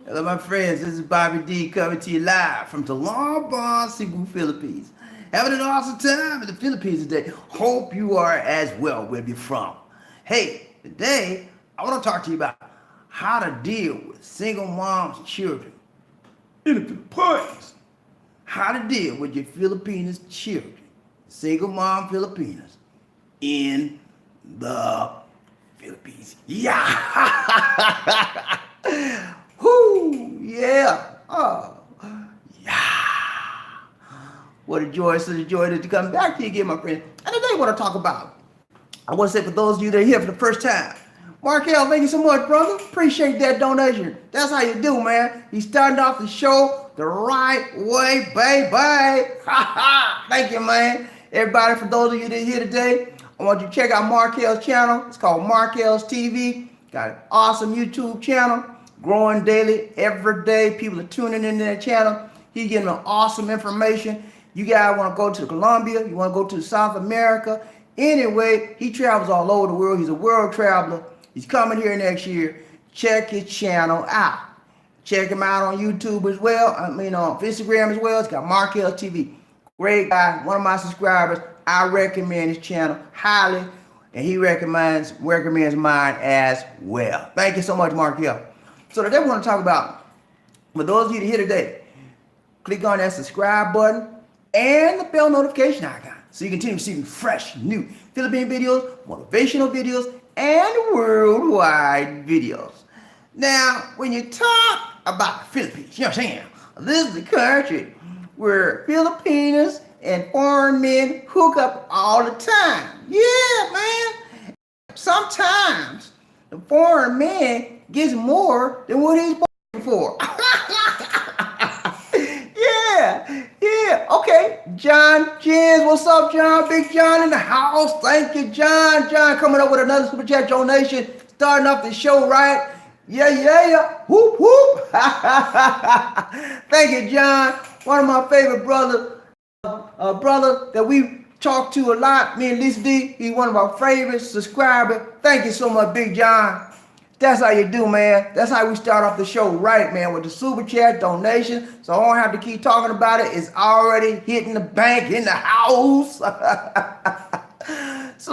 Hello, my friends. This is Bobby D coming to you live from Talambon, Cebu, Philippines. Having an awesome time in the Philippines today. Hope you are as well where you're from. Hey, today I want to talk to you about how to deal with single moms' children in the Philippines. How to deal with your Filipinas children, single mom Filipinas in the Philippines. Yeah. Whoo, yeah. Oh, yeah. What a joy, such a joy to come back to you again, my friend. And today I want to talk about, I want to say for those of you that are here for the first time, Markel, thank you so much, brother. Appreciate that donation. That's how you do, man. You starting off the show the right way, baby. Thank you, man. Everybody, for those of you that are here today, I want you to check out Markel's channel. It's called Markel's TV. Got an awesome YouTube channel, growing daily, every day. People are tuning into that channel. He's getting awesome information. You guys want to go to Colombia, you want to go to South America. Anyway, he travels all over the world. He's a world traveler. He's coming here next year. Check his channel out. Check him out on YouTube as well. I mean, on Instagram as well. It's got Markel's TV. Great guy, one of my subscribers. I recommend his channel highly, and he recommends mine as well. Thank you so much, Markel. So today we want to talk about, for those of you here today, click on that subscribe button and the bell notification icon so you continue receiving fresh, new Philippine videos, motivational videos, and worldwide videos. Now, when you talk about the Philippines, you know what I'm saying? This is the country where Filipinas and foreign men hook up all the time. Yeah, man. Sometimes the foreign man gets more than what he's paying for. Yeah. Okay. John Jens, what's up, John? Big John in the house. Thank you, John. John coming up with another super chat donation, starting off the show right. Yeah. Whoop, whoop. Thank you, John. One of my favorite brothers, brother that we talk to a lot, me and Lisa D. He's one of our favorite subscribers. Thank you so much, Big John. That's how you do, man. That's how we start off the show right, man, with the super chat donation. So I don't have to keep talking about it. It's already hitting the bank in the house. So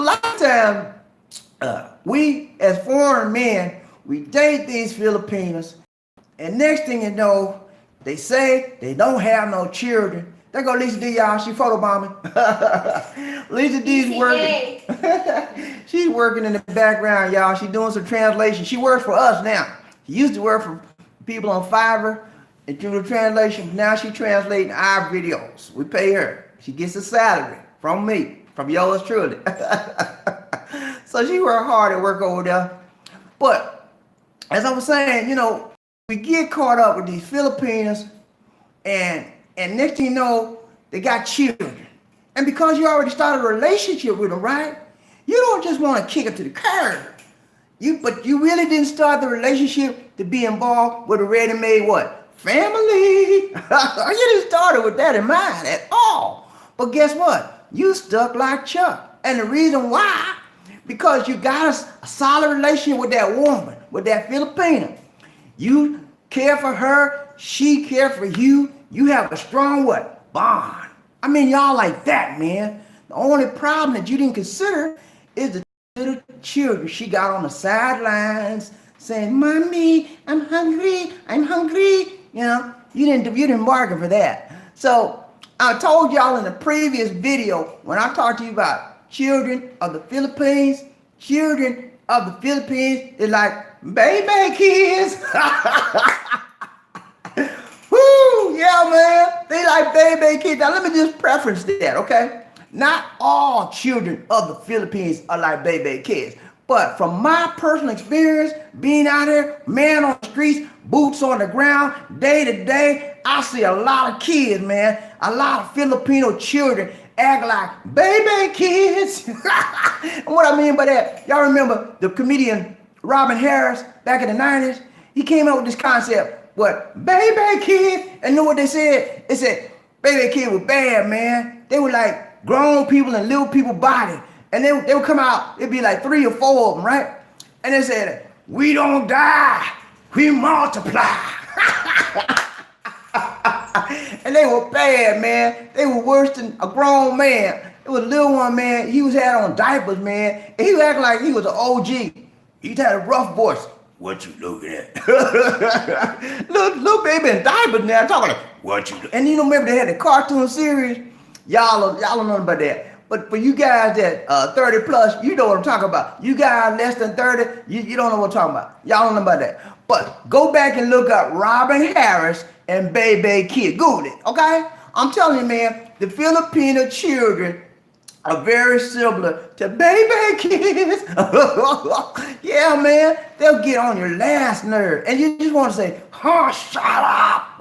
a lot of times, we as foreign men, we date these Filipinos, and next thing you know, they say they don't have no children. There go Lisa D, y'all. She photobombing. Lisa D's working. She's working in the background, y'all. She's doing some translation. She works for us now. She used to work for people on Fiverr and do the translation. Now she's translating our videos. We pay her. She gets a salary from me, from yours truly. So she worked hard at work over there. But as I was saying, we get caught up with these Filipinos, and next thing you know, they got children. And because you already started a relationship with them, right? You don't just want to kick it to the curb. But you really didn't start the relationship to be involved with a ready-made what? Family. You didn't start it with that in mind at all. But guess what? You stuck like Chuck. And the reason why, because you got a solid relationship with that woman, with that Filipina. You care for her, she care for you. You have a strong what? Bond. I mean, y'all like that, man. The only problem that you didn't consider is the little children she got on the sidelines saying, "Mommy, I'm hungry. You didn't bargain for that. So I told y'all in the previous video, when I talked to you about children of the Philippines, they're like, BeBe Kids. Woo, yeah, man. They like BeBe Kids. Now, let me just preference that, okay? Not all children of the Philippines are like BeBe Kids. But from my personal experience, being out here, man on the streets, boots on the ground, day to day, I see a lot of kids, man. A lot of Filipino children act like BeBe Kids. And what I mean by that, y'all remember the comedian Robin Harris back in the 90s? He came up with this concept, what? BeBe Kids. And know what they said? They said, BeBe Kids was bad, man. They were like grown people and little people body. And they would come out, it'd be like 3 or 4 of them, right? And they said, we don't die. We multiply. And they were bad, man. They were worse than a grown man. It was a little one, man. He was had on diapers, man. And he was acting like he was an OG. He had a rough voice. What you looking at? little baby in diapers now talking like, what you? And you know, remember they had the cartoon series? Y'all don't know about that. But for you guys that 30 plus, you know what I'm talking about. You guys less than 30, you don't know what I'm talking about. Y'all don't know about that. But go back and look up Robin Harris and BeBe Kids. Google it, okay? I'm telling you, man, the Filipino children are very similar to BeBe Kids. Yeah, man, they'll get on your last nerve. And you just want to say, oh, shut up.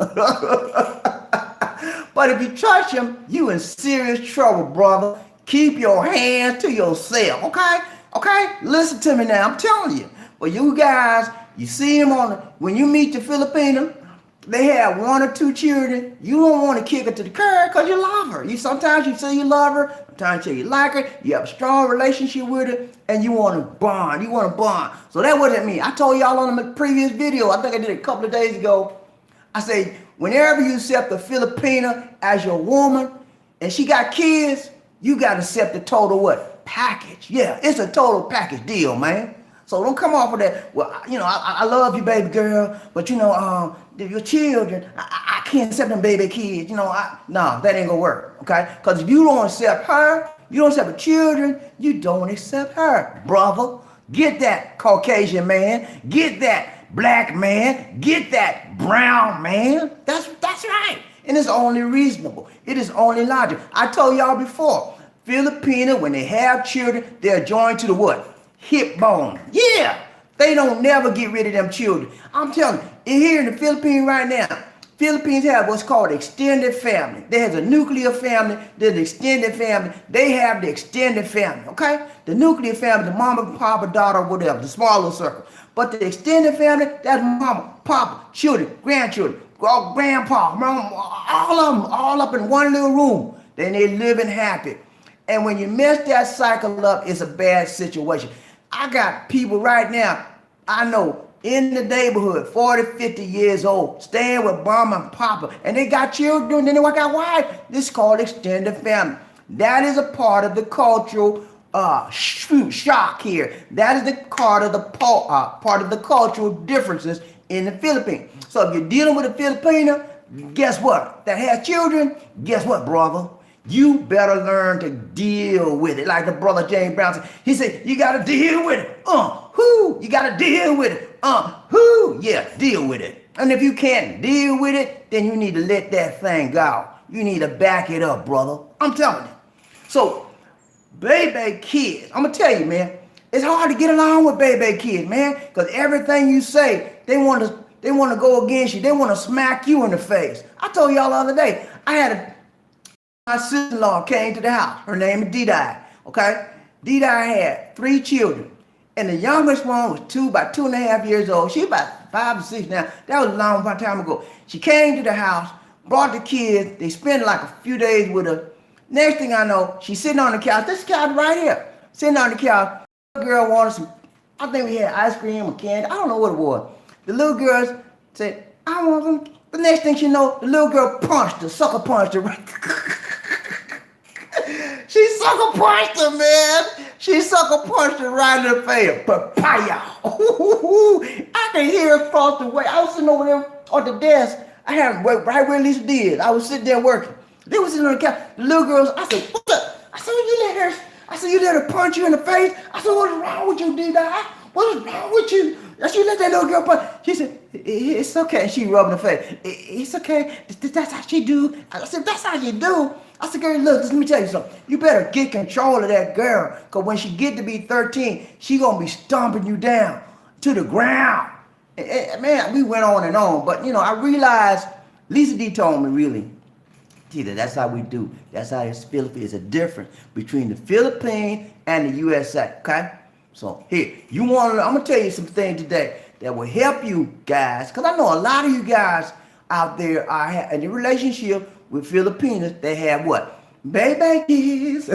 But if you touch them, you in serious trouble, brother. Keep your hands to yourself, okay? Okay? Listen to me now, I'm telling you. But you guys, you see them when you meet the Filipino, they have one or two children. You don't want to kick her to the curb because you love her. Sometimes you say you love her, sometimes you say you like her, you have a strong relationship with her, and you want to bond. So that's what it means. I told y'all on the previous video, I think I did it a couple of days ago, I say, whenever you accept a Filipina as your woman, and she got kids, you got to accept the total what? Package. Yeah, it's a total package deal, man. So don't come off of that. Well, you know, I love you, baby girl, but you know, your children, I can't accept them baby kids. You know, no, that ain't gonna work, okay? Because if you don't accept her, you don't accept the children, you don't accept her, brother. Get that Caucasian man, get that black man, get that brown man. That's right. And it's only reasonable. It is only logical. I told y'all before, Filipino, when they have children, they're joined to the what? Hip bone. Yeah, they don't never get rid of them children. I'm telling you, here in the Philippines right now, Philippines have what's called extended family. There's a nuclear family, there's an extended family. They have the extended family, okay? The nuclear family, the mama, papa, daughter, whatever, the smaller circle. But the extended family, that's mama, papa, children, grandchildren, grandpa, mama, all of them, all up in one little room. Then they living happy. And when you mess that cycle up, it's a bad situation. I got people right now, I know, in the neighborhood, 40, 50 years old, staying with mama and papa, and they got children, then they got wife. This is called extended family. That is a part of the cultural shock here. That is the part of the cultural differences in the Philippines. So if you're dealing with a Filipino, guess what? That has children, guess what, brother? You better learn to deal with it. Like the brother James Brown said, he said, you got to deal with it. You got to deal with it. Yeah, deal with it. And if you can't deal with it, then you need to let that thing go. You need to back it up, brother. I'm telling you. So, BeBe Kids, I'm going to tell you, man, it's hard to get along with BeBe Kids, man, because everything you say, they want to go against you. They want to smack you in the face. I told y'all the other day, my sister-in-law came to the house. Her name is Didi, okay? Didi had 3 children. And the youngest one was about 2.5 years old. She about 5 or 6 now. That was a long time ago. She came to the house, brought the kids. They spent like a few days with her. Next thing I know, she's sitting on the couch. This couch right here. Sitting on the couch. The girl wanted some, I think we had ice cream or candy. I don't know what it was. The little girls said, I want some. The next thing she know, the little girl sucker punched her right. She sucker punched her, man. She sucker punched her right in the face. Papaya. I can hear it across the way. I was sitting over there on the desk. I had worked right where Lisa did. I was sitting there working. They were sitting on the couch. The little girls, I said, what's up? I said, you let her punch you in the face? I said, what's wrong with you, Didi? What's wrong with you? I said, you let that little girl punch. She said, it's okay. She rubbed her face. It's okay. That's how she do. I said, that's how you do. I said, girl, look, let me tell you something. You better get control of that girl, because when she get to be 13, she going to be stomping you down to the ground. And, man, we went on and on. But, you know, I realized, Lisa D told me, really, Tita, that's how we do. That's how it's Philippines. It's a difference between the Philippines and the USA, okay? So, here, I'm going to tell you some things today that will help you guys, because I know a lot of you guys out there are in a relationship with Filipinas. They have what? BeBe Kids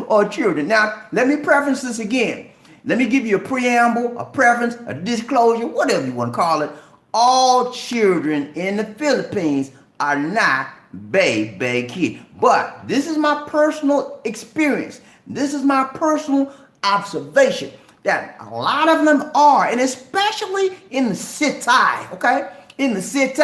or children. Now, let me preface this again. let me give you a preamble, a preference, a disclosure, whatever you want to call it. All children in the Philippines are not BeBe Kids. But this is my personal experience. This is my personal observation that a lot of them are, and especially in the city, okay? In the city,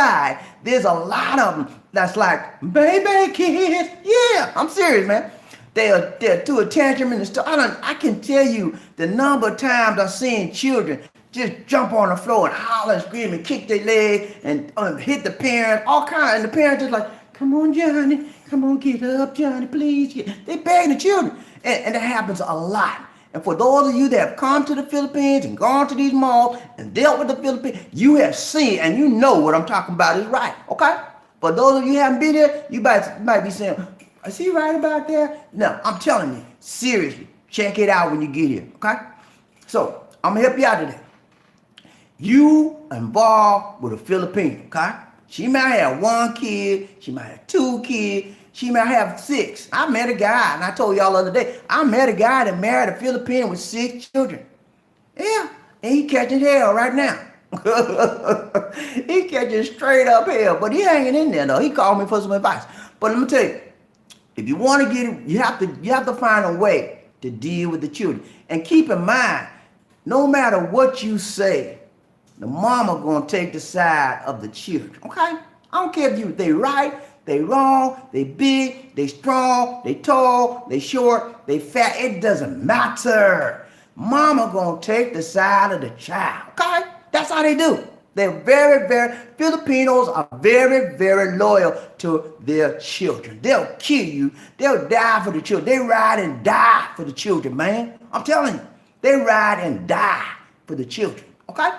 there's a lot of them that's like, BeBe Kids. Yeah, I'm serious, man. They'll do a tantrum in the store. I can tell you the number of times I've seen children just jump on the floor and holler and scream and kick their leg and hit the parents, all kinds. And the parents just like, come on, Johnny, come on, get up, Johnny, please. Yeah. They begging the children. And that happens a lot. And for those of you that have come to the Philippines and gone to these malls and dealt with the Philippines, you have seen and you know what I'm talking about is right, okay? For those of you who haven't been there, you might be saying, is he right about that? No, I'm telling you, seriously, check it out when you get here, okay? So, I'm going to help you out today. You involved with a Filipino, okay? She might have 1 kid, she might have 2 kids, she might have 6. I met a guy, and I told y'all the other day, I met a guy that married a Filipino with 6 children. Yeah, and he catching hell right now. He catching straight up hell, but he hanging in there though. He called me for some advice. But let me tell you, if you want to get it, you have to find a way to deal with the children. And keep in mind, no matter what you say, the mama gonna take the side of the children. Okay? I don't care if they right, they wrong, they big, they strong, they tall, they short, they fat. It doesn't matter. Mama gonna take the side of the child. Okay? That's how they do. They're Filipinos are very, very loyal to their children. They'll kill you. They'll die for the children. They ride and die for the children, man. I'm telling you. They ride and die for the children. Okay?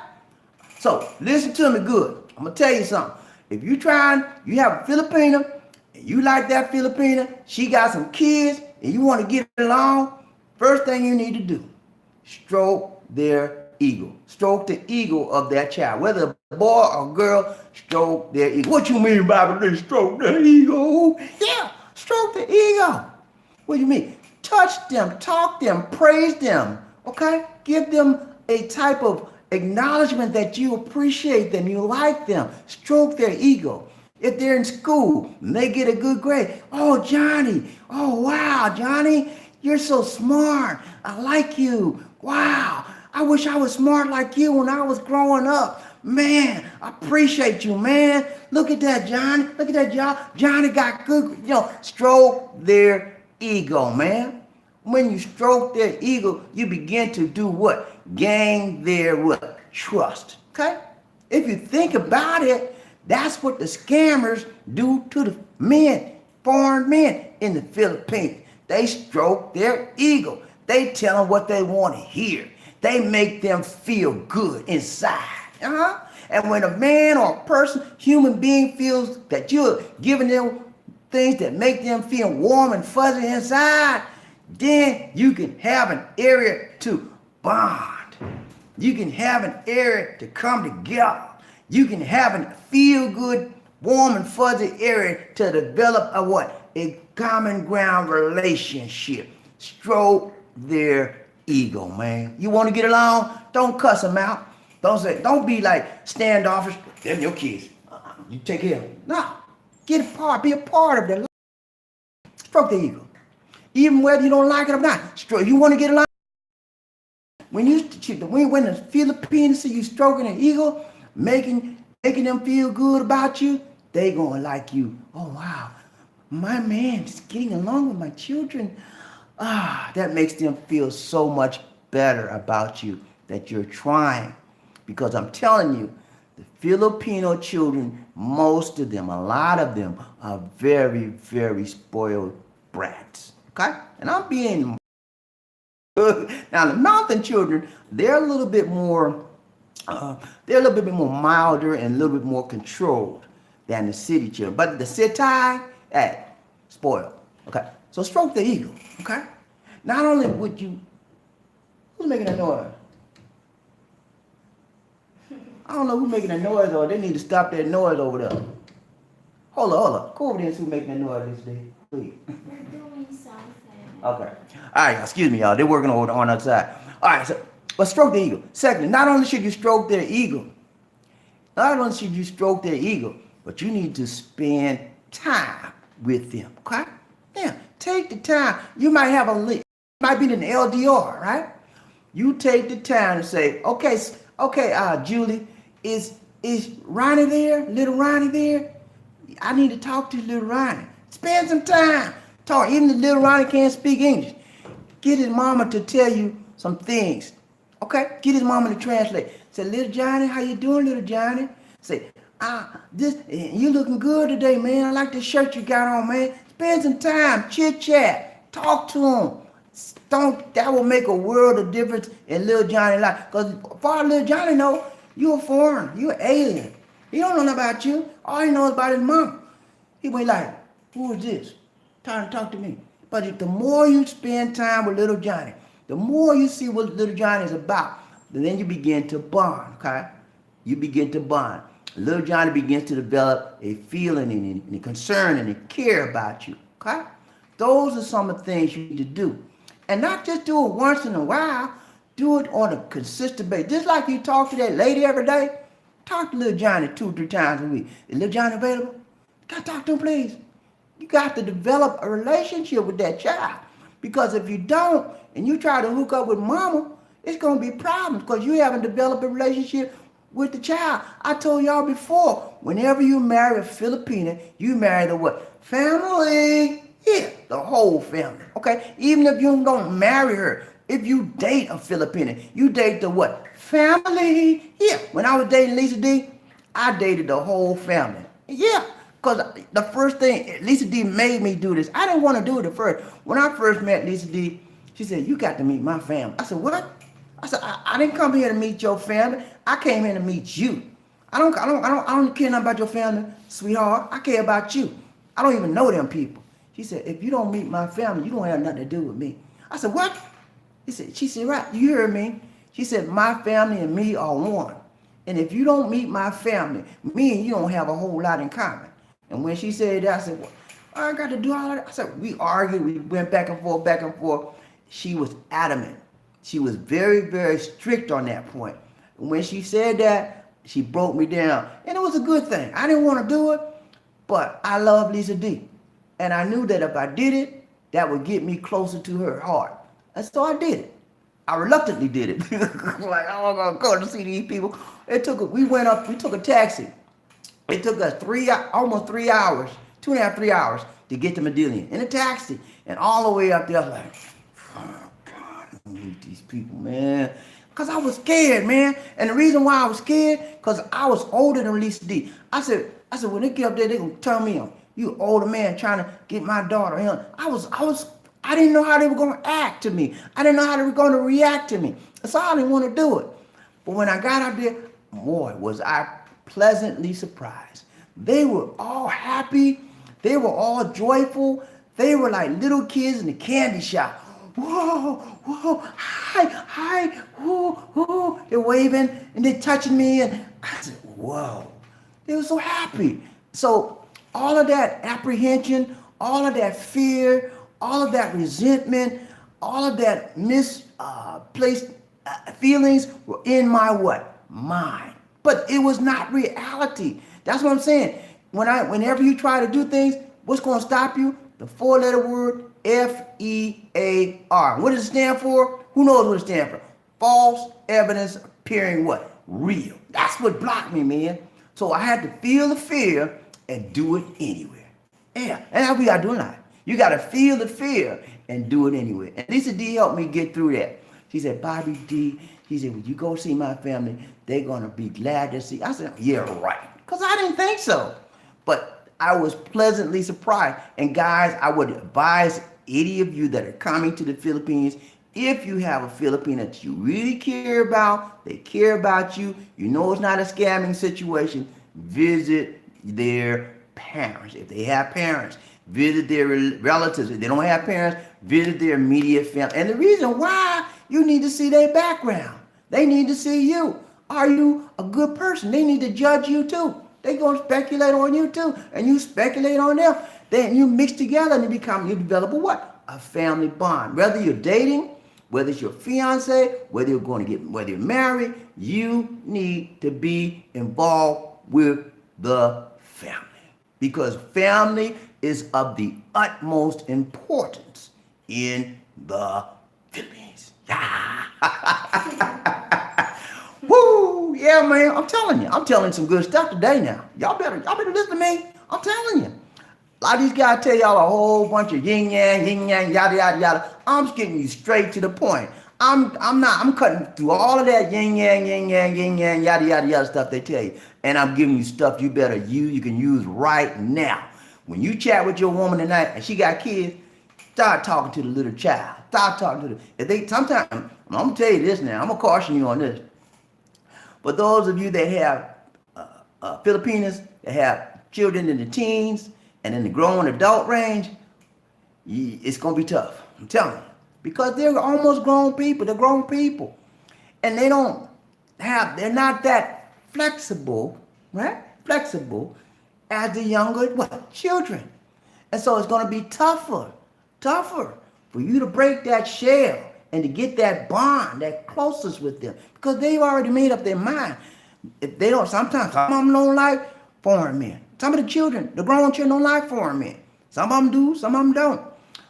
So, listen to me good. I'm going to tell you something. If you have a Filipina, and you like that Filipina, she got some kids, and you want to get along, first thing you need to do, stroke their ego. Stroke the ego of that child. Whether a boy or girl, stroke their ego. What you mean by this? Stroke their ego? Yeah, stroke the ego. What do you mean? Touch them, talk them, praise them. Okay? Give them a type of acknowledgement that you appreciate them, you like them. Stroke their ego. If they're in school and they get a good grade, oh, Johnny, oh, wow, Johnny, you're so smart. I like you. Wow. I wish I was smart like you when I was growing up. Man, I appreciate you, man. Look at that, Johnny. Look at that, y'all. Johnny got good, stroke their ego, man. When you stroke their ego, you begin to do what? Gain their what? Trust, okay? If you think about it, that's what the scammers do to the men, foreign men in the Philippines. They stroke their ego. They tell them what they want to hear. They make them feel good inside. And when a man or a person, human being feels that you're giving them things that make them feel warm and fuzzy inside, then you can have an area to bond. You can have an area to come together. You can have a feel good, warm and fuzzy area to develop a what? A common ground relationship. Stroke their ego, man. You want to get along? Don't cuss them out. Don't be like standoffish. They're your kids. You take care of them. No. Get a part. Be a part of their life. Stroke the ego. Even whether you don't like it or not. You want to get along? When the Filipinos see you stroking their ego, making them feel good about you, they gonna like you. Oh wow, my man is getting along with my children. That makes them feel so much better about you that you're trying. Because I'm telling you, the Filipino children, most of them, a lot of them, are very, very spoiled brats. Okay? And I'm being... Now, the mountain children, they're a little bit more milder and a little bit more controlled than the city children. But the city, hey, spoiled. Okay? So stroke the ego. Okay? Not only would you... Who's making that noise? I don't know who's making that noise, or they need to stop that noise over there. Hold up. Go over there and see who's making that noise this day, please. They're doing something. Okay. All right, excuse me, y'all. They're working on the other side. All right, so But stroke their ego. Secondly, not only should you stroke their ego, not only should you stroke their ego, but you need to spend time with them. Okay? Yeah, take the time. You might have a link. Might be in the LDR, right? You take the time to say, okay, Julie, is Ronnie there? Little Ronnie there? I need to talk to little Ronnie. Spend some time. Talk. Even if little Ronnie can't speak English, get his mama to tell you some things. Okay? Get his mama to translate. Say, little Johnny, how you doing, little Johnny? Say, you looking good today, man. I like the shirt you got on, man. Spend some time, chit chat, talk to him. That will make a world of difference in little Johnny's life. Because far little Johnny know, you a foreigner, you an alien. He don't know nothing about you. All he knows about his mom. He be like, who is this? Trying to talk to me. But the more you spend time with little Johnny, the more you see what little Johnny is about, then you begin to bond, okay? You begin to bond. Little Johnny begins to develop a feeling and a concern and a care about you, okay? Those are some of the things you need to do. And not just do it once in a while, do it on a consistent basis. Just like you talk to that lady every day, talk to little Johnny 2-3 times a week. Is little Johnny available? Can I talk to him, please? You got to develop a relationship with that child. Because if you don't, and you try to hook up with mama, it's going to be problems because you haven't developed a relationship with the child. I told y'all before, whenever you marry a Filipina, you marry the what? Family. Yeah, the whole family. Okay? Even if you don't marry her, if you date a Filipina, you date the what? Family. Yeah. When I was dating Lisa D, I dated the whole family. Yeah. Because the first thing, Lisa D made me do this. I didn't want to do it at first. When I first met Lisa D, she said, you got to meet my family. I said, what? I said, I didn't come here to meet your family. I came here to meet you. I don't care nothing about your family, sweetheart. I care about you. I don't even know them people. She said, if you don't meet my family, you don't have nothing to do with me. I said, what? She said, right, you heard me. She said, my family and me are one. And if you don't meet my family, me and you don't have a whole lot in common. And when she said that, I said, well, I got to do all that. I said, we argued, we went back and forth, back and forth. She was adamant. She was very, very strict on that point. And when she said that, she broke me down. And it was a good thing. I didn't want to do it, but I love Lisa D. And I knew that if I did it, that would get me closer to her heart. And so I did it. I reluctantly did it. Like, I'm going to go to see these people. We took a taxi. It took us almost 3 hours, 2.5, 3 hours to get to Medellin in a taxi. And all the way up there, I was like, oh, God, I don't meet these people, man. Because I was scared, man. And the reason why I was scared, because I was older than Lisa D. I said, when they get up there, they're going to turn me on. You older man trying to get my daughter. I didn't know how they were going to act to me. I didn't know how they were going to react to me. So I didn't want to do it. But when I got up there, boy, was I pleasantly surprised. They were all happy. They were all joyful. They were like little kids in the candy shop. Whoa, whoa, hi, whoa, whoa. They're waving and they're touching me. And I said, whoa. They were so happy. So all of that apprehension, all of that fear, all of that resentment, all of that misplaced feelings were in my what? Mind. But it was not reality. That's what I'm saying. Whenever you try to do things, what's going to stop you? The 4-letter word FEAR. What does it stand for? Who knows what it stands for? False evidence appearing what? Real. That's what blocked me, man. So I had to feel the fear and do it anyway. Yeah, and that's what we got to do in life. You got to feel the fear and do it anyway. And Lisa D helped me get through that. She said, Bobby D, she said, when you go see my family, they're going to be glad to see. I said, yeah, right. Because I didn't think so. But I was pleasantly surprised. And guys, I would advise any of you that are coming to the Philippines, if you have a Filipino that you really care about, they care about you, you know it's not a scamming situation, visit their parents. If they have parents, visit their relatives. If they don't have parents, visit their immediate family. And the reason why, you need to see their background. They need to see you. Are you a good person? They need to judge you too. They're going to speculate on you too. And you speculate on them. Then you mix together and you develop a what? A family bond. Whether you're dating, Whether it's your fiance, whether you're married, you need to be involved with the family. Because family is of the utmost importance in the Philippines. Yeah. Woo! Yeah, man. I'm telling you. I'm telling some good stuff today now. Y'all better listen to me. I'm telling you. A lot of these guys tell y'all a whole bunch of yin yang, yada yada yada. I'm just getting you straight to the point. I'm cutting through all of that yin yang, yada yada yada stuff they tell you. And I'm giving you stuff you can use right now. When you chat with your woman tonight and she got kids, start talking to the little child. Start talking to sometimes, I'm gonna tell you this now, I'm gonna caution you on this. For those of you that have Filipinas, that have children in the teens and in the grown adult range, it's going to be tough. I'm telling you. Because they're almost grown people. They're grown people. And they're not that flexible, right? Flexible as the younger children. And so it's going to be tougher for you to break that shell and to get that bond, that closeness with them, because they've already made up their mind. If they don't, sometimes some of them don't like foreign men. Some of the children, the grown children, don't like foreign men. Some of them do, some of them don't.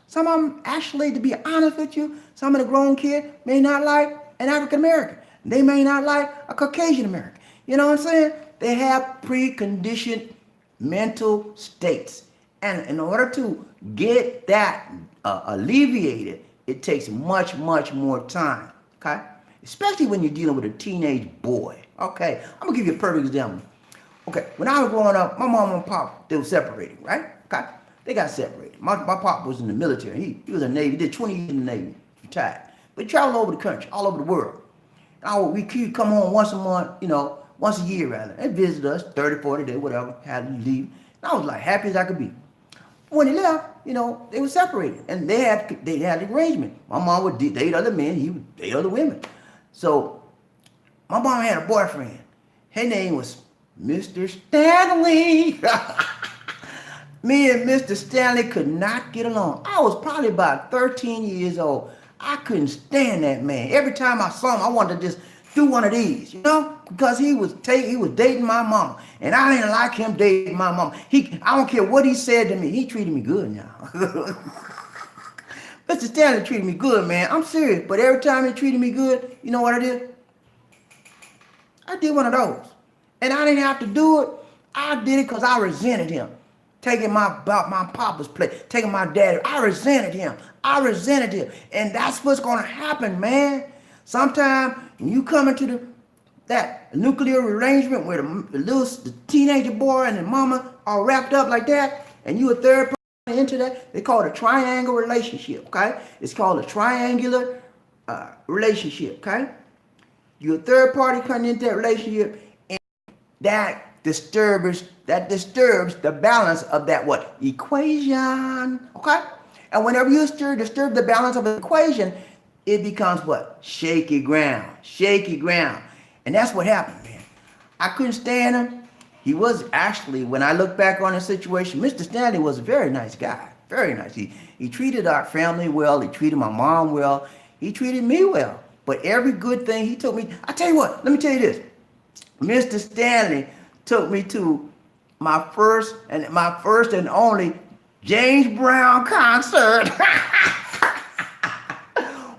Some of them, actually, to be honest with you, some of the grown kids may not like an African American. They may not like a Caucasian American. You know what I'm saying? They have preconditioned mental states, and in order to get that alleviated, it takes much more time, okay? Especially when you're dealing with a teenage boy, okay? I'm gonna give you a perfect example. Okay, when I was growing up, my mom and pop, they were separated, right? Okay, they got separated. My pop was in the military. He was in the Navy, did 20 years in the Navy, retired. But he traveled over the country, all over the world. And we could come home once a month, once a year rather, and visit us, 30, 40 days, whatever, had to leave. And I was like happy as I could be. When he left, they were separated, and they had an arrangement. My mom would date other men, he would date other women. So my mom had a boyfriend. Her name was Mr. Stanley. Me and Mr. Stanley could not get along. I was probably about 13 years old. I couldn't stand that man. Every time I saw him, I wanted to just do one of these, because he was dating my mama, and I didn't like him dating my mama. I don't care what he said to me. He treated me good now. Mr. Stanley treated me good, man. I'm serious. But every time he treated me good, you know what I did? I did one of those. And I didn't have to do it. I did it because I resented him. Taking my papa's place, taking my daddy. I resented him. And that's what's going to happen, man. Sometimes when you come into that nuclear arrangement where the teenager boy and the mama are wrapped up like that, and you a third person into that, they call it a triangle relationship, okay? It's called a triangular relationship, okay? You're a third party coming into that relationship, and that disturbs the balance of that equation, okay? And whenever you disturb the balance of the equation, it becomes shaky ground. And that's what happened, man. I couldn't stand him. He was actually, when I look back on the situation, Mr. Stanley was a very nice guy. Very nice. He treated our family well. He treated my mom well. He treated me well. But every good thing he took me, I tell you what, let me tell you this. Mr. Stanley took me to my first and only James Brown concert.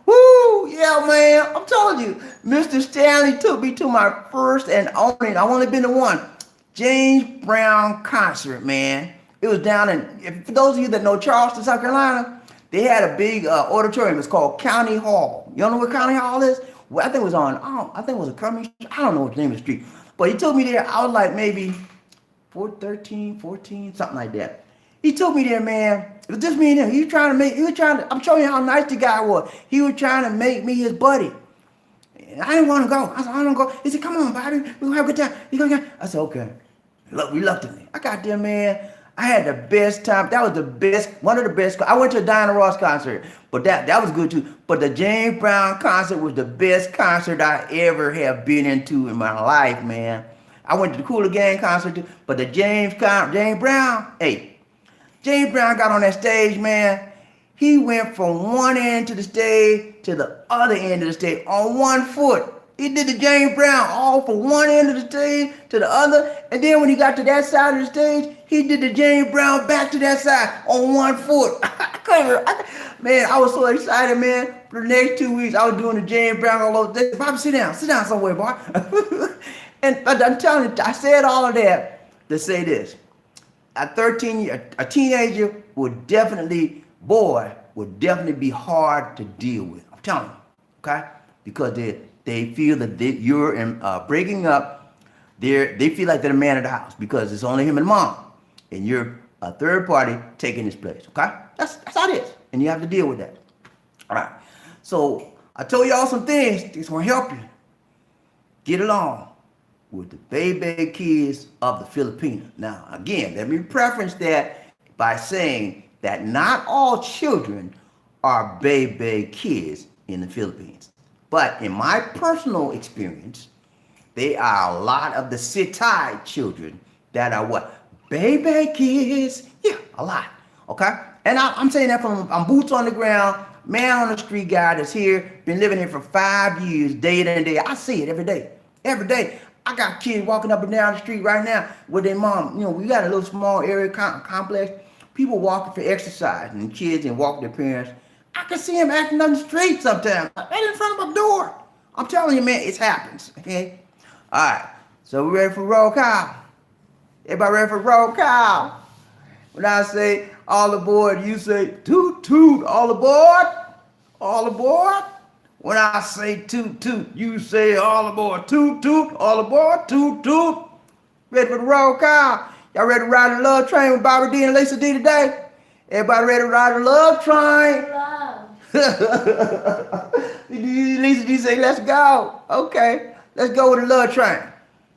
Woo, yeah, man. I'm telling you, Mr. Stanley took me to my first and only, and I've only been to one, James Brown concert, man. It was down for those of you that know Charleston, South Carolina, they had a big auditorium. It's called County Hall. You don't know what County Hall is? Well, I think it was I think it was a Cummings. I don't know what the name of the street. But he took me there. I was like maybe 13, 14, something like that. He took me there, man. It was just me and him. I'm showing you how nice the guy was. He was trying to make me his buddy. And I didn't want to go. I said, I don't go. He said, come on, Bobby. We're going to have a good time. You gonna get? I said, okay. Look, reluctantly. I got there, man. I had the best time. That was the best, one of the best. I went to a Diana Ross concert, but that was good too. But the James Brown concert was the best concert I ever have been into in my life, man. I went to the Cooler Gang concert too, but the James Brown, James Brown got on that stage, man. He went from one end of the stage to the other end of the stage on 1 foot. He did the James Brown all from one end of the stage to the other. And then when he got to that side of the stage, he did the James Brown back to that side on 1 foot. Man, I was so excited, man. For the next 2 weeks, I was doing the James Brown all over there. Bobby, sit down somewhere, boy. And I'm telling you, I said all of that to say this. At 13, a teenager would definitely be hard to deal with. I'm telling you, okay? Because they feel that you're breaking up. They feel like they're the man of the house because it's only him and mom, and you're a third party taking his place. Okay, that's how it is, and you have to deal with that. All right. So I told y'all some things that's gonna help you get along with the BeBe Kids of the Filipina. Now, again, let me preference that by saying that not all children are BeBe Kids in the Philippines. But in my personal experience, there are a lot of the Sitai children that are what? BeBe Kids. Yeah, a lot. Okay? And I'm saying that I'm boots on the ground, man on the street guy that's here, been living here for 5 years, day in and day out. I see it every day. Every day. I got kids walking up and down the street right now with their mom. You know, we got a little small area complex. People walking for exercise and kids and walking their parents. I can see them acting on the street sometimes, right in front of my door. I'm telling you, man, it happens. Okay? All right. So we ready for roll call? Everybody ready for roll call? When I say all aboard, you say toot toot. All aboard? All aboard? When I say toot toot, you say all aboard. Toot toot. All aboard. Toot toot. Ready for the roll call? Y'all ready to ride the love train with Bobby D and Lisa D today? Everybody ready to ride the love train? Lisa D say, let's go. Okay, let's go with the love train.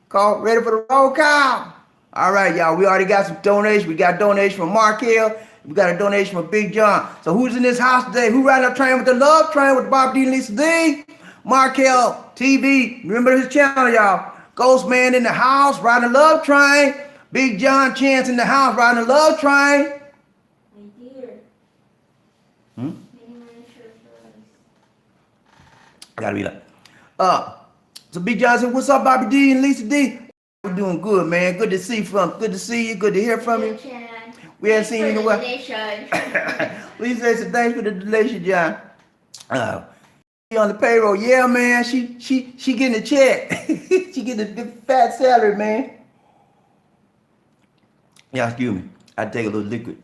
Call, ready for the roll call? All right, y'all, we already got some donations. We got a donation from Markel. We got a donation from Big John. So who's in this house today? Who riding the train with the love train with Bobby D and Lisa D? Markel TV. Remember his channel, y'all. Ghost Man in the house, riding the love train. Big John Chance in the house, riding the love train. I gotta be like, so Big John said, what's up, Bobby D and Lisa D? We're doing good, man. Good to see you. Good to hear from you. We haven't seen you in a while. Lisa said, thanks for the donation, John. She on the payroll. Yeah, man. She getting a check. She getting a big fat salary, man. Yeah, excuse me. I take a little liquid.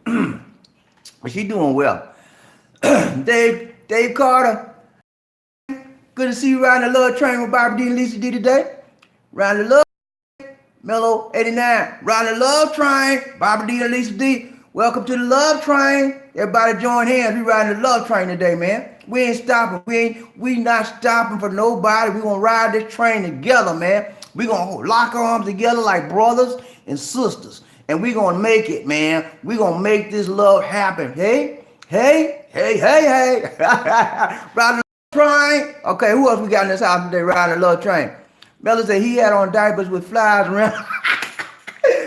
But she doing well. Dave Carter. Good to see you riding the love train with Bobby D and Lisa D today. Riding the love train. Mellow 89. Riding the love train. Bobby D and Lisa D. Welcome to the love train. Everybody join hands. We riding the love train today, man. We ain't stopping. We not stopping for nobody. We gonna ride this train together, man. We gonna lock arms together like brothers and sisters. And we gonna make it, man. We gonna make this love happen. Hey. Riding the train. Okay, who else we got in this house today riding the love train? Mello said he had on diapers with flies around.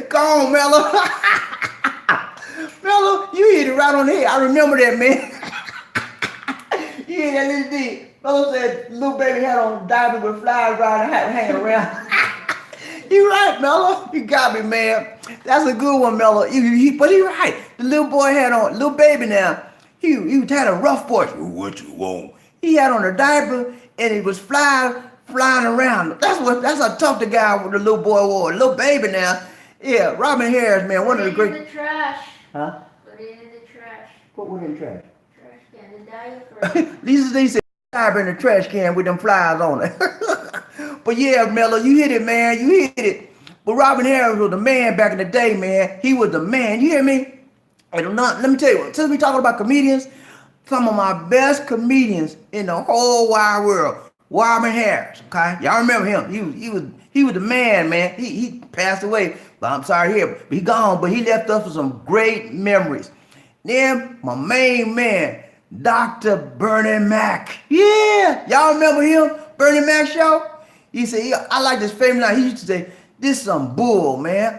Go on, Mello. Mello, you hit it right on the head. I remember that, man. You hit that little D. Mello said little baby had on diapers with flies hanging around. You right, Mello. You got me, man. That's a good one, Mello. But he right. The little boy had on, little baby now, he had a rough voice. What you want? He had on a diaper and it was flying around. That's how tough the guy with the little boy was. Little baby now. Yeah, Robin Harris, man, one of the great. Put it in the trash. Huh? Put it in the trash. What in the trash? Trash can, the diaper. Lisa said diaper in the trash can with them flies on it. But yeah, Mello, you hit it, man. You hit it. But Robin Harris was the man back in the day, man. He was the man. You hear me? Let me tell you, since we talking about comedians, some of my best comedians in the whole wide world, Robin Harris. Okay, y'all remember him? He was the man, man. He passed away, but I'm sorry to hear, but he gone. But he left us with some great memories. Then my main man, Dr. Bernie Mac. Yeah, y'all remember him? Bernie Mac show. He said, I like this famous line. He used to say, "This some bull, man."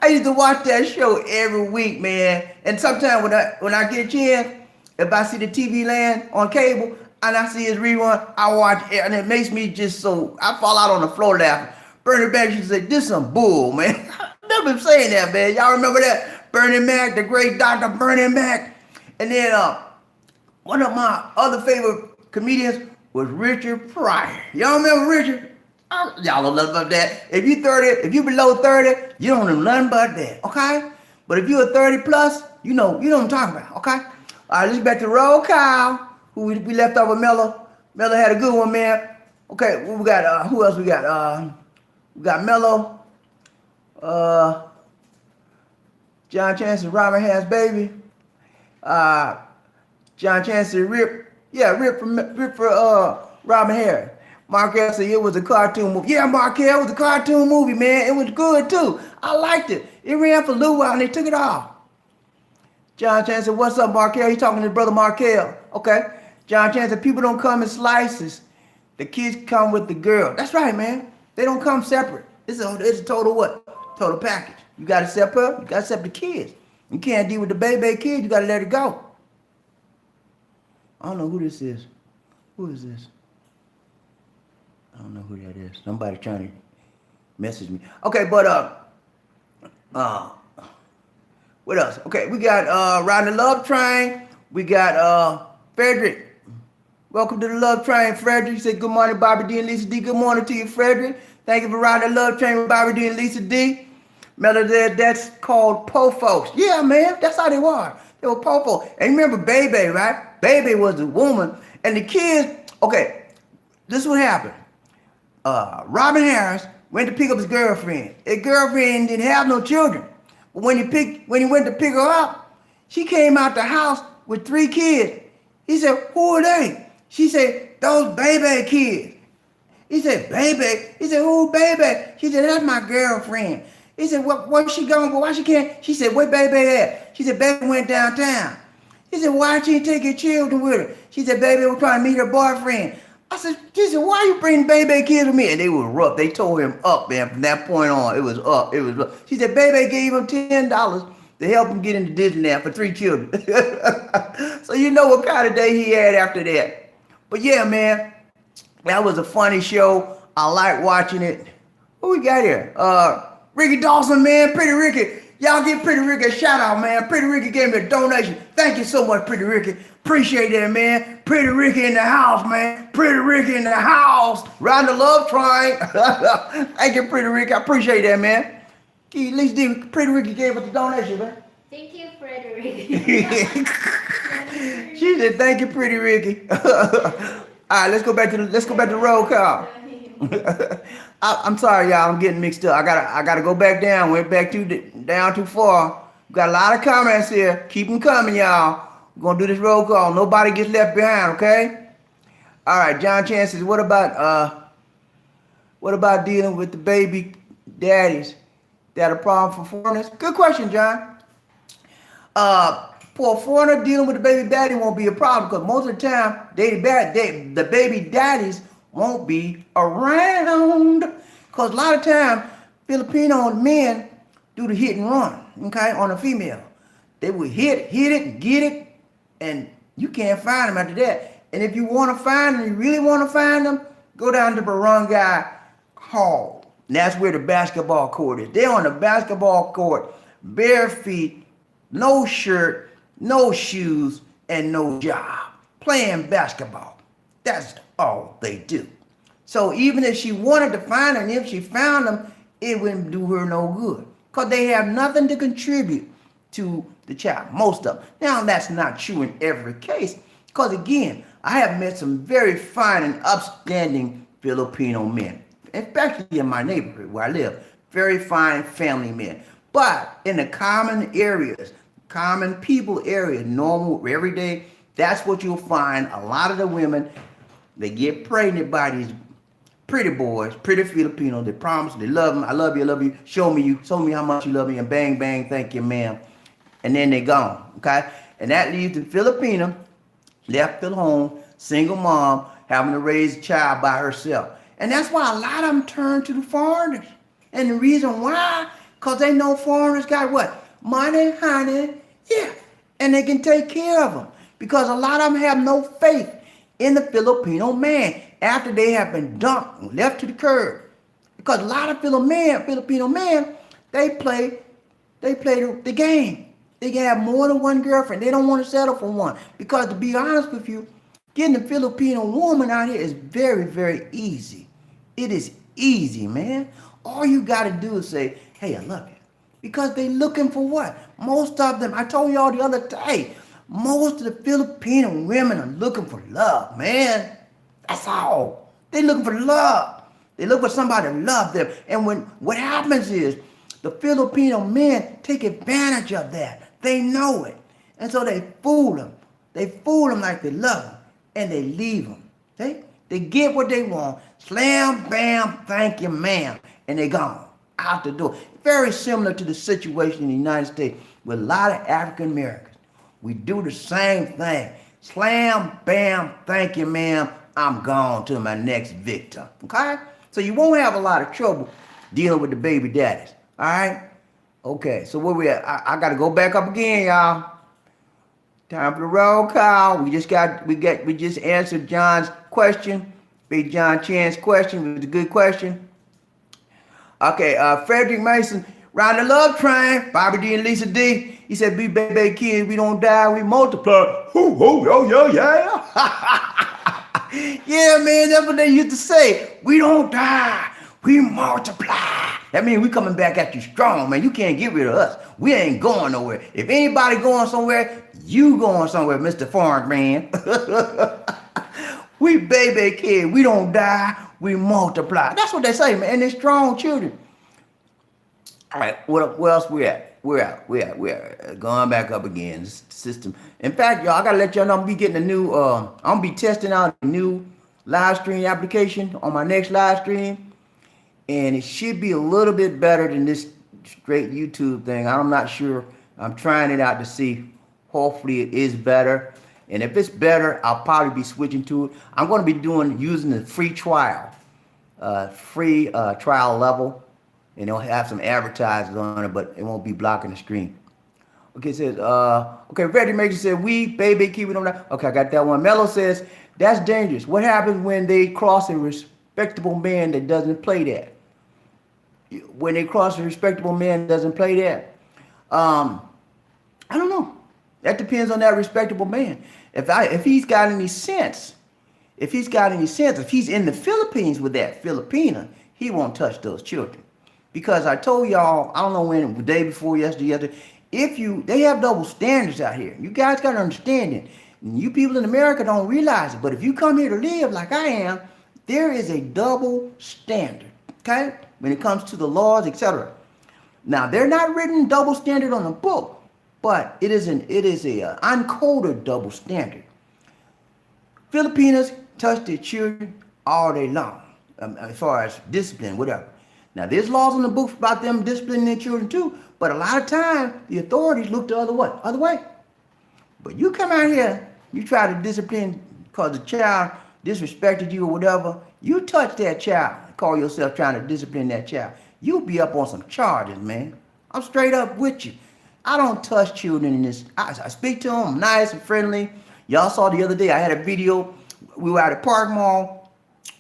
used to watch that show every week, man. And sometimes when I get a chance, if I see the TV land on cable and I see his rerun, I watch it, and it makes me just so I fall out on the floor laughing. Bernie Mac used to say, "This some bull, man." I remember him saying that, man. Y'all remember that? Bernie Mac, the great Dr. Bernie Mac. And then one of my other favorite comedians was Richard Pryor. Y'all remember Richard? Y'all don't know nothing about that. If you 30, if you below 30, you don't know nothing about that, okay? But if you're 30 plus, you know what I'm talking about, okay? All right, let's get back to roll call. Who we left off with Mello. Mello had a good one, man. Okay, we got who else we got? We got Mello, John Chancellor, Robin Has Baby, John Chancellor, Rip for Robin Harris. Markel said it was a cartoon movie. Yeah, Markel, it was a cartoon movie, man. It was good too. I liked it. It ran for a little while and they took it off. John Chancellor, what's up, Markel? He's talking to his brother Markel. Okay. John Chancellor, people don't come in slices. The kids come with the girl. That's right, man. They don't come separate. It's a total what? Total package. You got to accept her. You got to accept the kids. You can't deal with the BeBe Kids. You got to let it go. I don't know who this is. Who is this? I don't know who that is. Somebody trying to message me. Okay, but what else? Okay, we got Riding the Love Train. We got Frederick. Welcome to the Love Train, Frederick. He said, good morning, Bobby D and Lisa D. Good morning to you, Frederick. Thank you for riding the Love Train with Bobby D and Lisa D. Melody said that's called po folks. Yeah, man, that's how they were. They were po folks. And remember BeBe, right? BeBe was the woman. And the kids, okay, this is what happened. Robin Harris went to pick up his girlfriend. His girlfriend didn't have no children. But when he went to pick her up, she came out the house with 3 kids. He said, who are they? She said, those BeBe kids. He said, BeBe? He said, who BeBe? She said, that's my girlfriend. He said, where's she going? Why she can't? She said, where BeBe at? She said, BeBe went downtown. He said, why she take your children with her? She said, BeBe was trying to meet her boyfriend. She said, why you bring BeBe Kids with me? And they were rough. They tore him up, man. From that point on, it was up. It was rough. She said, BeBe gave him $10 to help him get into Disneyland for 3 children. So you know what kind of day he had after that. But yeah, man, that was a funny show. I like watching it. What we got here? Ricky Dawson, man. Pretty Ricky. Y'all give Pretty Ricky a shout out, man. Pretty Ricky gave me a donation. Thank you so much, Pretty Ricky. Appreciate that, man. Pretty Ricky in the house, man. Pretty Ricky in the house. Riding the Love Train. Thank you, Pretty Ricky. I appreciate that, man. At least Pretty Ricky gave us a donation, man. Thank you, Frederick. She said, "Thank you, Pretty Ricky." All right, let's go back to roll call. I'm sorry, y'all. I'm getting mixed up. I gotta go back down. Went back down too far. Got a lot of comments here. Keep them coming, y'all. We're gonna do this roll call. Nobody gets left behind, okay? All right, John Chan says, what about dealing with the baby daddies that are a problem for foreigners? Good question, John. For a foreigner, dealing with the baby daddy won't be a problem because most of the time, the baby daddies won't be around. Because a lot of time, Filipino men do the hit and run, okay, on a female. They will hit it, get it, and you can't find them after that. And if you want to find them, you really want to find them, go down to Barangay Hall. And that's where the basketball court is. They're on the basketball court, bare feet, no shirt, no shoes, and no job. Playing basketball. That's all they do. So even if she wanted to find them, and if she found them, it wouldn't do her no good. Because they have nothing to contribute to the child, most of them. Now, that's not true in every case. Because again, I have met some very fine and upstanding Filipino men, especially in my neighborhood where I live. Very fine family men. But in the common areas, common people areas, normal, everyday, that's what you'll find. A lot of the women, they get pregnant by these pretty boys, pretty Filipinos. They promise, they love them. I love you. Show me how much you love me, and bang, bang, thank you, ma'am. And then they're gone, okay? And that leaves the Filipina left at home, single mom, having to raise a child by herself. And that's why a lot of them turn to the foreigners. And the reason why, Because they know foreigners got what? Money, honey. Yeah. And they can take care of them. Because a lot of them have no faith in the Filipino man after they have been dumped and left to the curb. Because a lot of Filipino men, they play the game. They can have more than one girlfriend. They don't want to settle for one. Because to be honest with you, getting a Filipino woman out here is very, very easy. It is easy, man. All you got to do is say, hey, I love you. Because they looking for what? Most of them, I told y'all the other day, most of the Filipino women are looking for love, man. That's all. They looking for love. They look for somebody to love them. And what happens is the Filipino men take advantage of that. They know it. And so they fool them. They fool them like they love them. And they leave them. See? They get what they want. Slam, bam, thank you, ma'am. And they gone. Out the door. Very similar to the situation in the United States with a lot of African Americans. We do the same thing. Slam, bam, thank you, ma'am. I'm gone to my next victim. Okay? So you won't have a lot of trouble dealing with the baby daddies. All right? Okay, so where we at? I got to go back up again, y'all. Time for the roll call. We just answered John's question. Big John Chan's question. It was a good question. Okay, Frederick Mason, round the love train. Bobby D and Lisa D. He said, BeBe Kids, we don't die, we multiply. Oh, yeah. Yeah, man, that's what they used to say. We don't die, we multiply. That means we coming back at you strong, man. You can't get rid of us. We ain't going nowhere. If anybody going somewhere, you going somewhere, Mr. Foreign Man. We BeBe Kids, we don't die, we multiply. That's what they say, man. And they're strong children. All right, what else we at? We're at. Going back up again. This system. In fact, y'all, I gotta let y'all know I'm gonna be getting a new. I'm gonna be testing out a new live stream application on my next live stream, and it should be a little bit better than this straight YouTube thing. I'm not sure. I'm trying it out to see. Hopefully, it is better. And if it's better, I'll probably be switching to it. I'm going to be using the free trial, trial level, and it'll have some advertisers on it, but it won't be blocking the screen. Okay, it says, okay, Freddie Mason said, we, BeBe, keep it on that. Okay, I got that one. Mello says, that's dangerous. What happens when they cross a respectable man that doesn't play that? When they cross a respectable man that doesn't play that? I don't know. That depends on that respectable man. If he's got any sense, if he's in the Philippines with that Filipina, he won't touch those children. Because I told y'all, I don't know when, the day before, yesterday, they have double standards out here. You guys got to understand it. You people in America don't realize it, but if you come here to live like I am, there is a double standard, okay? When it comes to the laws, etc. Now, they're not written double standard on the book, but it is a uncoded double standard. Filipinos touch their children all day long, as far as discipline, whatever. Now, there's laws in the books about them disciplining their children too, but a lot of times the authorities look the other way. But you come out here, you try to discipline because the child disrespected you or whatever, you touch that child, call yourself trying to discipline that child, you'll be up on some charges, man. I'm straight up with you. I don't touch children in this. I speak to them nice and friendly. Y'all saw the other day, I had a video. We were at a park mall.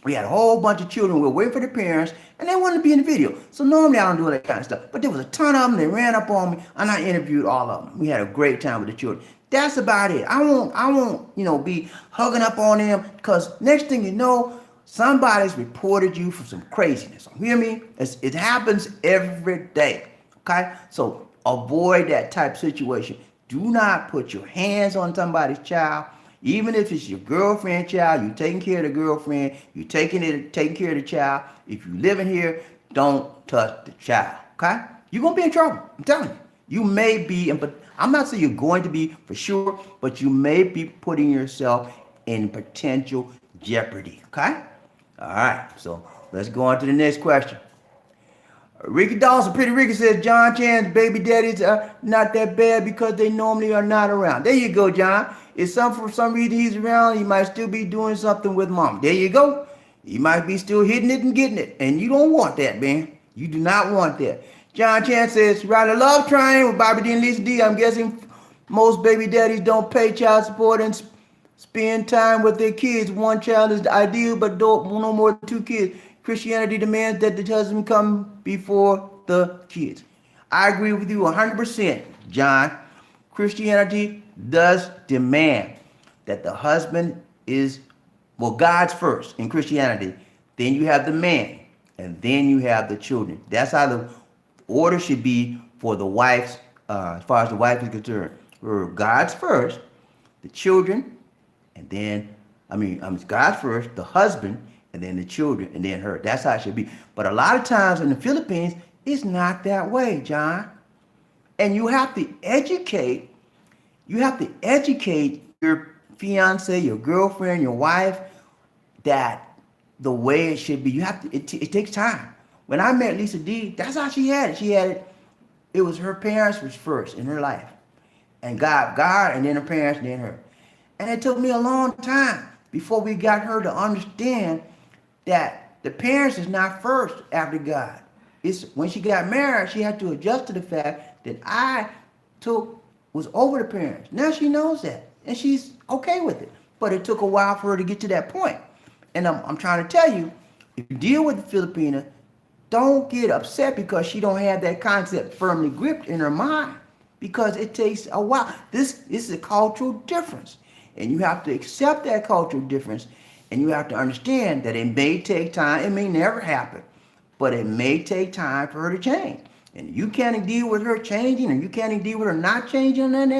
We had a whole bunch of children. We were waiting for their parents, and they wanted to be in the video. So normally I don't do that kind of stuff. But there was a ton of them. They ran up on me, and I interviewed all of them. We had a great time with the children. That's about it. I won't, be hugging up on them, because next thing you know, somebody's reported you for some craziness. You hear me? It happens every day. Okay? So avoid that type of situation. Do not put your hands on somebody's child. Even if it's your girlfriend's child, you're taking care of the girlfriend, you're taking care of the child. If you're living here, don't touch the child. Okay? You're going to be in trouble. I'm telling you. You may be, but I'm not saying you're going to be for sure, but you may be putting yourself in potential jeopardy. Okay? All right. So let's go on to the next question. Ricky Dawson, Pretty Ricky says, John Chan's baby daddies are not that bad because they normally are not around. There you go, John. If for some reason he's around, he might still be doing something with mom. There you go. He might be still hitting it and getting it. And you don't want that, man. You do not want that. John Chan says, ride a love train with Bobby D and Lisa D. I'm guessing most baby daddies don't pay child support and spend time with their kids. One child is the ideal, but don't no more than two kids. Christianity demands that the husband come before the kids. I agree with you 100%, John. Christianity does demand that the husband is, well, God's first in Christianity. Then you have the man, and then you have the children. That's how the order should be for the wife's, as far as the wife is concerned. God's first, the children, and then, God's first, the husband, and then the children, and then her. That's how it should be. But a lot of times in the Philippines, it's not that way, John. And you have to educate your fiance, your girlfriend, your wife, that the way it should be. You have to, it takes time. When I met Lisa D, that's how she had it. It was her parents was first in her life. And God, and then her parents, and then her. And it took me a long time before we got her to understand that the parents is not first after God. It's when she got married, she had to adjust to the fact that was over the parents. Now she knows that, and she's okay with it. But it took a while for her to get to that point. And I'm trying to tell you, if you deal with the Filipina, don't get upset because she don't have that concept firmly gripped in her mind, because it takes a while. This is a cultural difference, and you have to accept that cultural difference, and you have to understand that it may take time. It may never happen, but it may take time for her to change. And you can't deal with her changing, and you can't deal with her not changing, and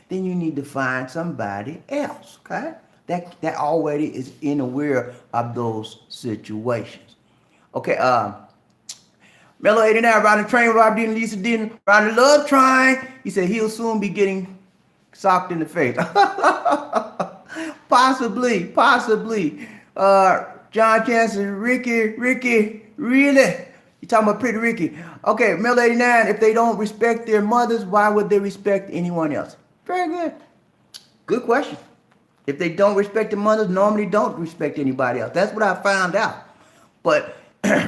then you need to find somebody else. Okay, that already is aware of those situations. Okay, Mellow 89, riding the train with Rob D and Lisa D, riding the love train. He said he'll soon be getting socked in the face. Possibly. John Jansen, Ricky, really? You talking about Pretty Ricky? Okay, Mellow 89, if they don't respect their mothers, why would they respect anyone else? Very good. Good question. If they don't respect the mothers, normally don't respect anybody else. That's what I found out. But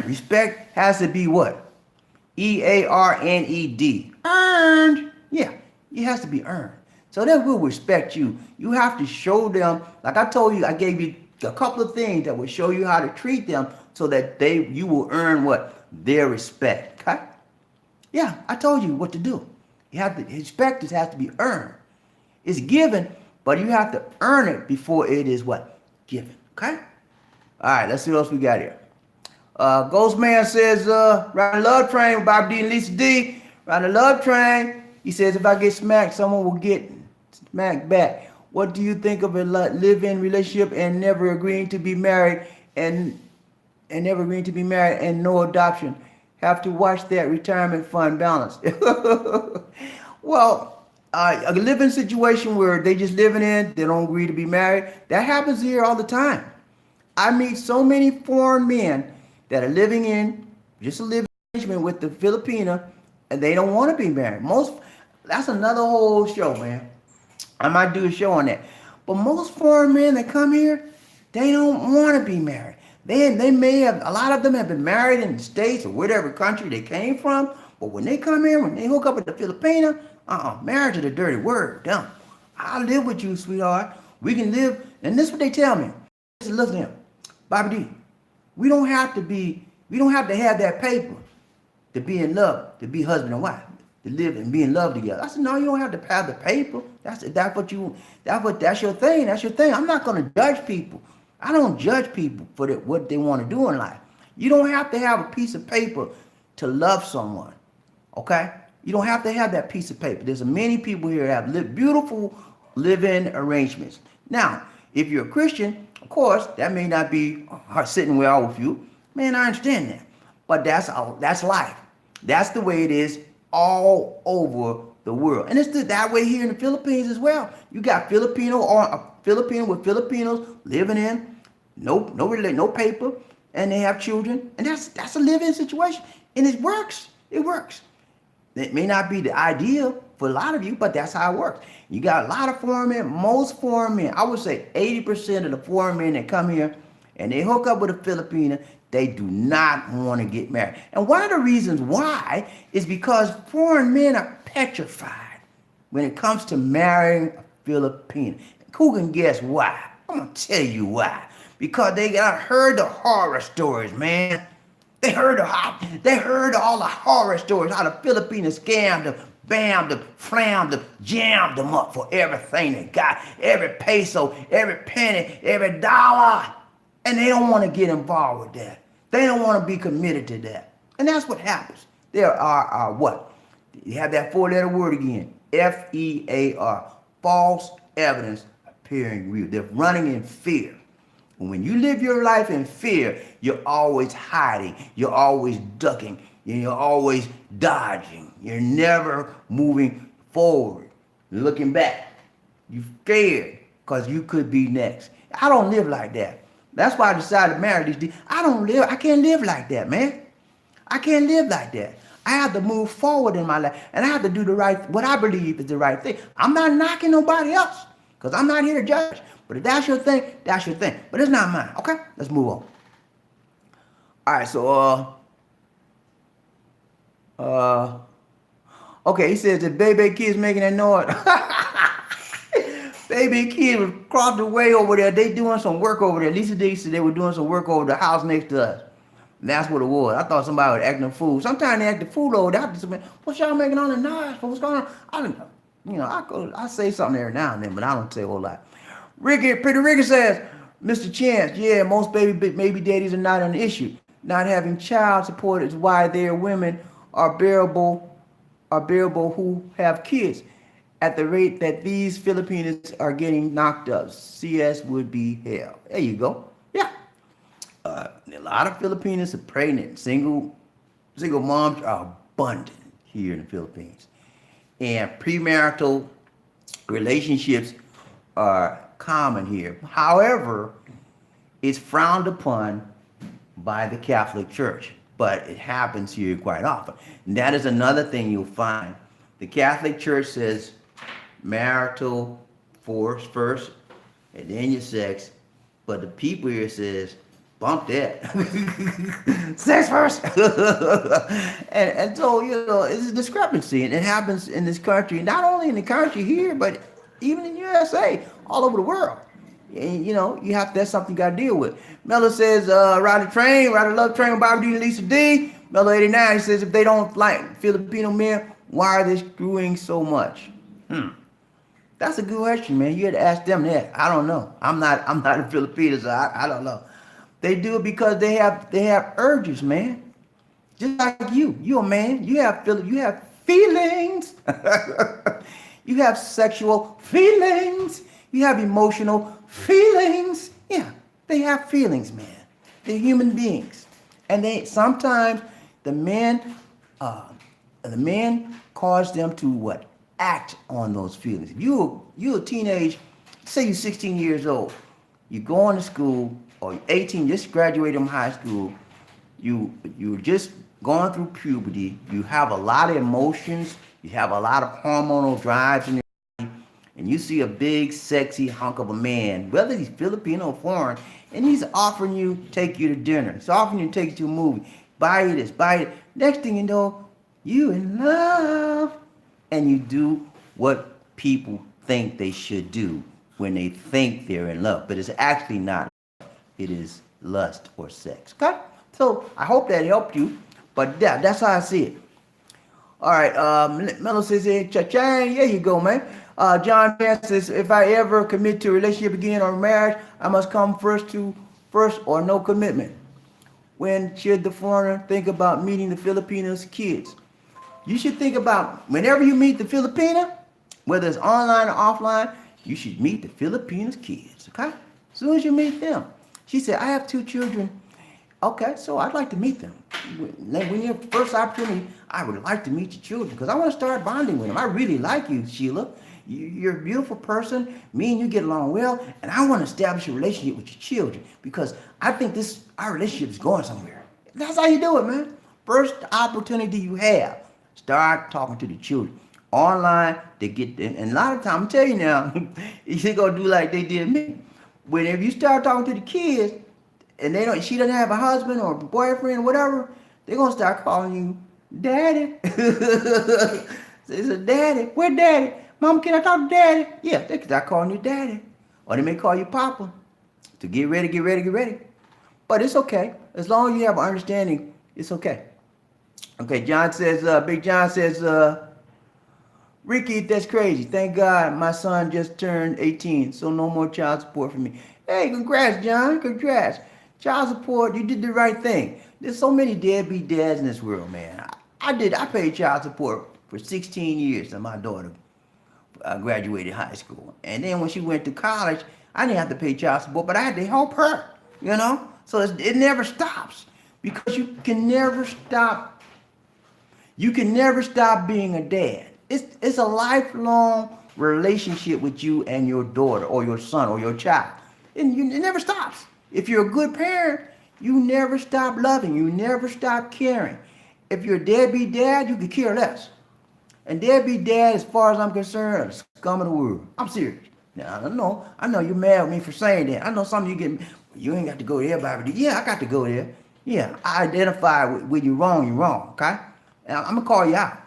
respect has to be what? EARNED. Earned. Yeah, it has to be earned. So they will respect you. You have to show them, like I told you, I gave you a couple of things that will show you how to treat them so that you will earn what? Their respect. Okay? Yeah, I told you what to do. Respect has to be earned. It's given, but you have to earn it before it is what? Given. Okay? All right, let's see what else we got here. Ghost Man says, ride a love train with Bobby D and Lisa D. Ride a love train. He says, if I get smacked, someone will get smacked back. What do you think of a live-in relationship and never agreeing to be married and no adoption? Have to watch that retirement fund balance. Well, a living situation where they just living in, they don't agree to be married, that happens here all the time. I meet so many foreign men that are living in just a living arrangement with the Filipina, and they don't want to be married. That's another whole show, man. I might do a show on that. But most foreign men that come here, they don't want to be married. They may have, a lot of them have been married in the States or whatever country they came from, but when they come here, when they hook up with the Filipina, marriage is a dirty word. Damn. I'll live with you, sweetheart. We can live, and this is what they tell me. Listen to him. Bobby D, we don't have to have that paper to be in love, to be husband and wife, to live and be in love together. I said, no, you don't have to have the paper. That's your thing. That's your thing. I'm not going to judge people. I don't judge people for what they want to do in life. You don't have to have a piece of paper to love someone. Okay? You don't have to have that piece of paper. There's many people here that have beautiful live-in arrangements. Now, if you're a Christian, of course, that may not be sitting well with you. Man, I understand that. But that's life. That's the way it is all over the world. And it's that way here in the Philippines as well. You got Filipino with Filipinos living in, no paper, and they have children. And that's a live-in situation. And it works. It works. It may not be the ideal for a lot of you, but that's how it works. You got a lot of foreign men, most foreign men, I would say 80% of the foreign men that come here and they hook up with a Filipina, They do not want to get married. And one of the reasons why is because foreign men are petrified when it comes to marrying a Filipino. Who can guess why? I'm going to tell you why. Because they got heard the horror stories, man. They heard all the horror stories, how the Filipinos scammed them, bammed them, flammed them, jammed them up for everything they got, every peso, every penny, every dollar. And they don't want to get involved with that. They don't want to be committed to that. And that's what happens. There are what? You have that four-letter word again, F-E-A-R, false evidence appearing real. They're running in fear. And when you live your life in fear, you're always hiding. You're always ducking. You're always dodging. You're never moving forward. You're looking back. You're scared because you could be next. I don't live like that. That's why I decided to marry these. I can't live like that, man. I can't live like that. I have to move forward in my life. And I have to do what I believe is the right thing. I'm not knocking nobody else because I'm not here to judge. But if that's your thing, that's your thing. But it's not mine. Okay? Let's move on. All right, so okay, he says that BeBe Kids making that noise. BeBe Kids was across the way over there. They doing some work over there. Lisa D said they were doing some work over the house next to us. And that's what it was. I thought somebody was acting a fool. Sometimes they act a fool over there. I just said, what y'all making on the noise? What's going on? I don't know. I say something every now and then, but I don't say a whole lot. Pretty Ricky says, Mr. Chance, yeah, most baby daddies are not an issue. Not having child support is why their women are bearable who have kids. At the rate that these Filipinos are getting knocked up, CS would be hell. There you go. Yeah. A lot of Filipinos are pregnant. Single moms are abundant here in the Philippines. And premarital relationships are common here. However, it's frowned upon by the Catholic Church, but it happens here quite often. And that is another thing you'll find. The Catholic Church says marital force first, and then your sex, but the people here says bump that. Sex first. and so, it's a discrepancy, and it happens in this country, not only in the country here, but even in USA, all over the world. And, you have that's something you got to deal with. Mello says, ride a love train with Bobby D and Lisa D. Mello 89, he says, if they don't like Filipino men, why are they screwing so much? That's a good question, man. You had to ask them that. I don't know. I'm not a Filipino, so I don't know. They do it because they have urges, man. Just like you. You're a man. You have feelings. You have sexual feelings. You have emotional feelings. Yeah, they have feelings, man. They're human beings. And sometimes the men cause them to what? Act on those feelings. If you're a teenage, say you're 16 years old, you're going to school, or you're 18, just graduated from high school, you're just going through puberty, you have a lot of emotions, you have a lot of hormonal drives in your body, and you see a big, sexy hunk of a man, whether he's Filipino or foreign, and he's offering you to take you to dinner. He's offering you to take you to a movie. Buy you this, buy it. Next thing you know, you in love. And you do what people think they should do when they think they're in love. But it's actually not. It is lust or sex. Okay? So I hope that helped you. But yeah, that's how I see it. All right. Mello says, cha-chang. There you go, man. John says, if I ever commit to a relationship again or marriage, I must come first or no commitment. When should the foreigner think about meeting the Filipinos' kids? You should think about whenever you meet the Filipina, whether it's online or offline, you should meet the Filipinos' kids, okay? As soon as you meet them. She said, I have 2 children. Okay, so I'd like to meet them. When you have the first opportunity, I would like to meet your children because I want to start bonding with them. I really like you, Sheila. You're a beautiful person. Me and you get along well, and I want to establish a relationship with your children because I think our relationship is going somewhere. That's how you do it, man. First opportunity you have. Start talking to the children. Online, they get, and a lot of times, I'm telling you now, you're going to do like they did me. Whenever you start talking to the kids, and she doesn't have a husband or a boyfriend or whatever, they're gonna start calling you daddy. They say, daddy, where daddy? Mom, can I talk to daddy? Yeah, they can start calling you daddy. Or they may call you papa to get ready, get ready, get ready. But it's okay. As long as you have an understanding, it's okay. Okay, John says, Big John says, Ricky, that's crazy. Thank God my son just turned 18, so no more child support for me. Hey, congrats, John. Congrats. Child support, you did the right thing. There's so many deadbeat dads in this world, man. I paid child support for 16 years and my daughter graduated high school. And then when she went to college, I didn't have to pay child support, but I had to help her, you know? So it never stops because you can never stop. You can never stop being a dad. It's a lifelong relationship with you and your daughter or your son or your child. And it never stops. If you're a good parent, you never stop loving. You never stop caring. If you're a deadbeat dad, you could care less. And deadbeat dad, as far as I'm concerned, are the scum of the world. I'm serious. Now, I know you're mad with me for saying that. I know some of you get, you ain't got to go there, Bobby. Yeah, I got to go there. Yeah, I identify when you're wrong, okay? And I'm going to call you out.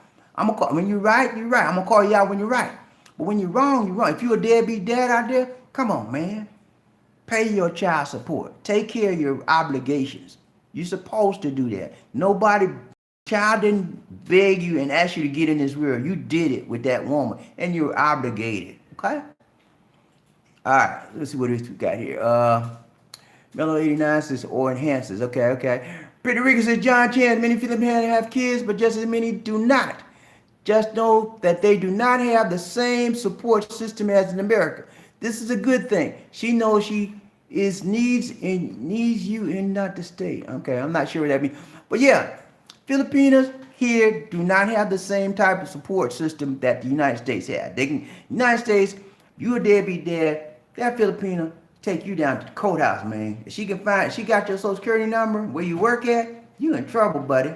When you're right, you're right. I'm going to call you out when you're right. But when you're wrong, you're wrong. If you're a deadbeat dad out there, come on, man. Pay your child support. Take care of your obligations. You're supposed to do that. Child didn't beg you and ask you to get in this world. You did it with that woman, and you're obligated. Okay? All right. Let's see what else we got here. Mellow 89 says, or enhances. Okay. Pretty Rican says, John Chan, many Filipinos have kids, but just as many do not. Just know that they do not have the same support system as in America. This is a good thing. She knows she needs you and not the state. Okay, I'm not sure what that means. But yeah, Filipinos here do not have the same type of support system that the United States has. United States, you a deadbeat dad, that Filipino take you down to the courthouse, man. If she got your social security number, where you work at, you in trouble, buddy.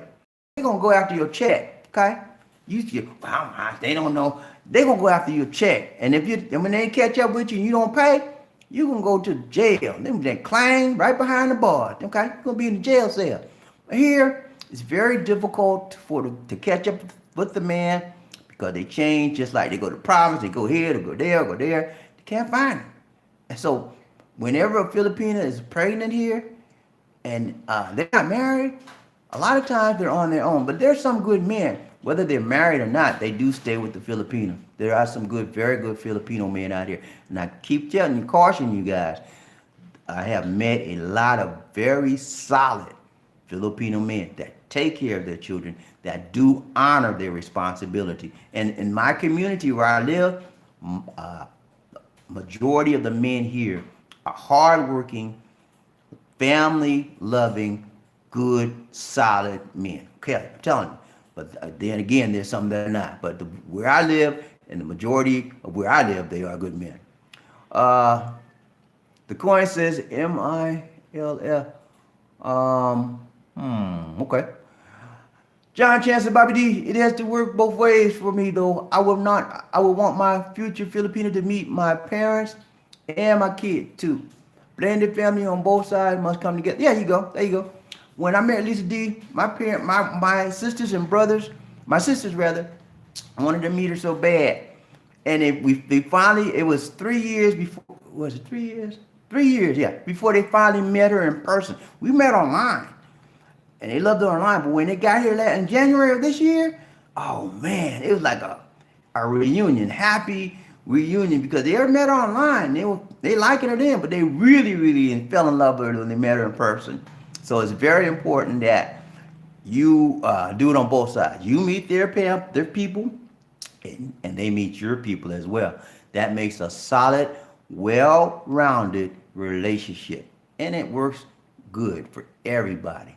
They're gonna go after your check, okay? They don't know. They're gonna go after your check. And when they catch up with you and you don't pay, you're gonna go to jail. Then clang right behind the bar, okay? You're gonna be in the jail cell. Here, it's very difficult to catch up with the man because they change, just like they go to province, they go here, they go there. They can't find him. And so whenever a Filipina is pregnant here and they're not married, a lot of times they're on their own. But there's some good men, whether they're married or not, they do stay with the Filipino. There are some very good Filipino men out here. And I keep telling you, caution you guys, I have met a lot of very solid Filipino men that take care of their children, that do honor their responsibility. And in my community where I live, majority of the men here are hardworking, family-loving, good, solid men. Okay, I'm telling you. But then again, there's some that are not. But where I live, and the majority of where I live, they are good men. The coin says MILF. Okay. John Chancellor Bobby D, it has to work both ways for me though. I would want my future Filipino to meet my parents and my kid too. Blended family on both sides must come together. Yeah, there you go. When I met Lisa D, my sisters and brothers, my sisters rather, wanted to meet her so bad. And it was 3 years before, was it 3 years? 3 years, yeah, before they finally met her in person. We met online. And they loved her online, but when they got here in January of this year, oh man, it was like a reunion, happy reunion, because they ever met her online. They liking her then, but they really fell in love with her when they met her in person. So it's very important that you do it on both sides. You meet their people, and they meet your people as well. That makes a solid, well-rounded relationship, and it works good for everybody.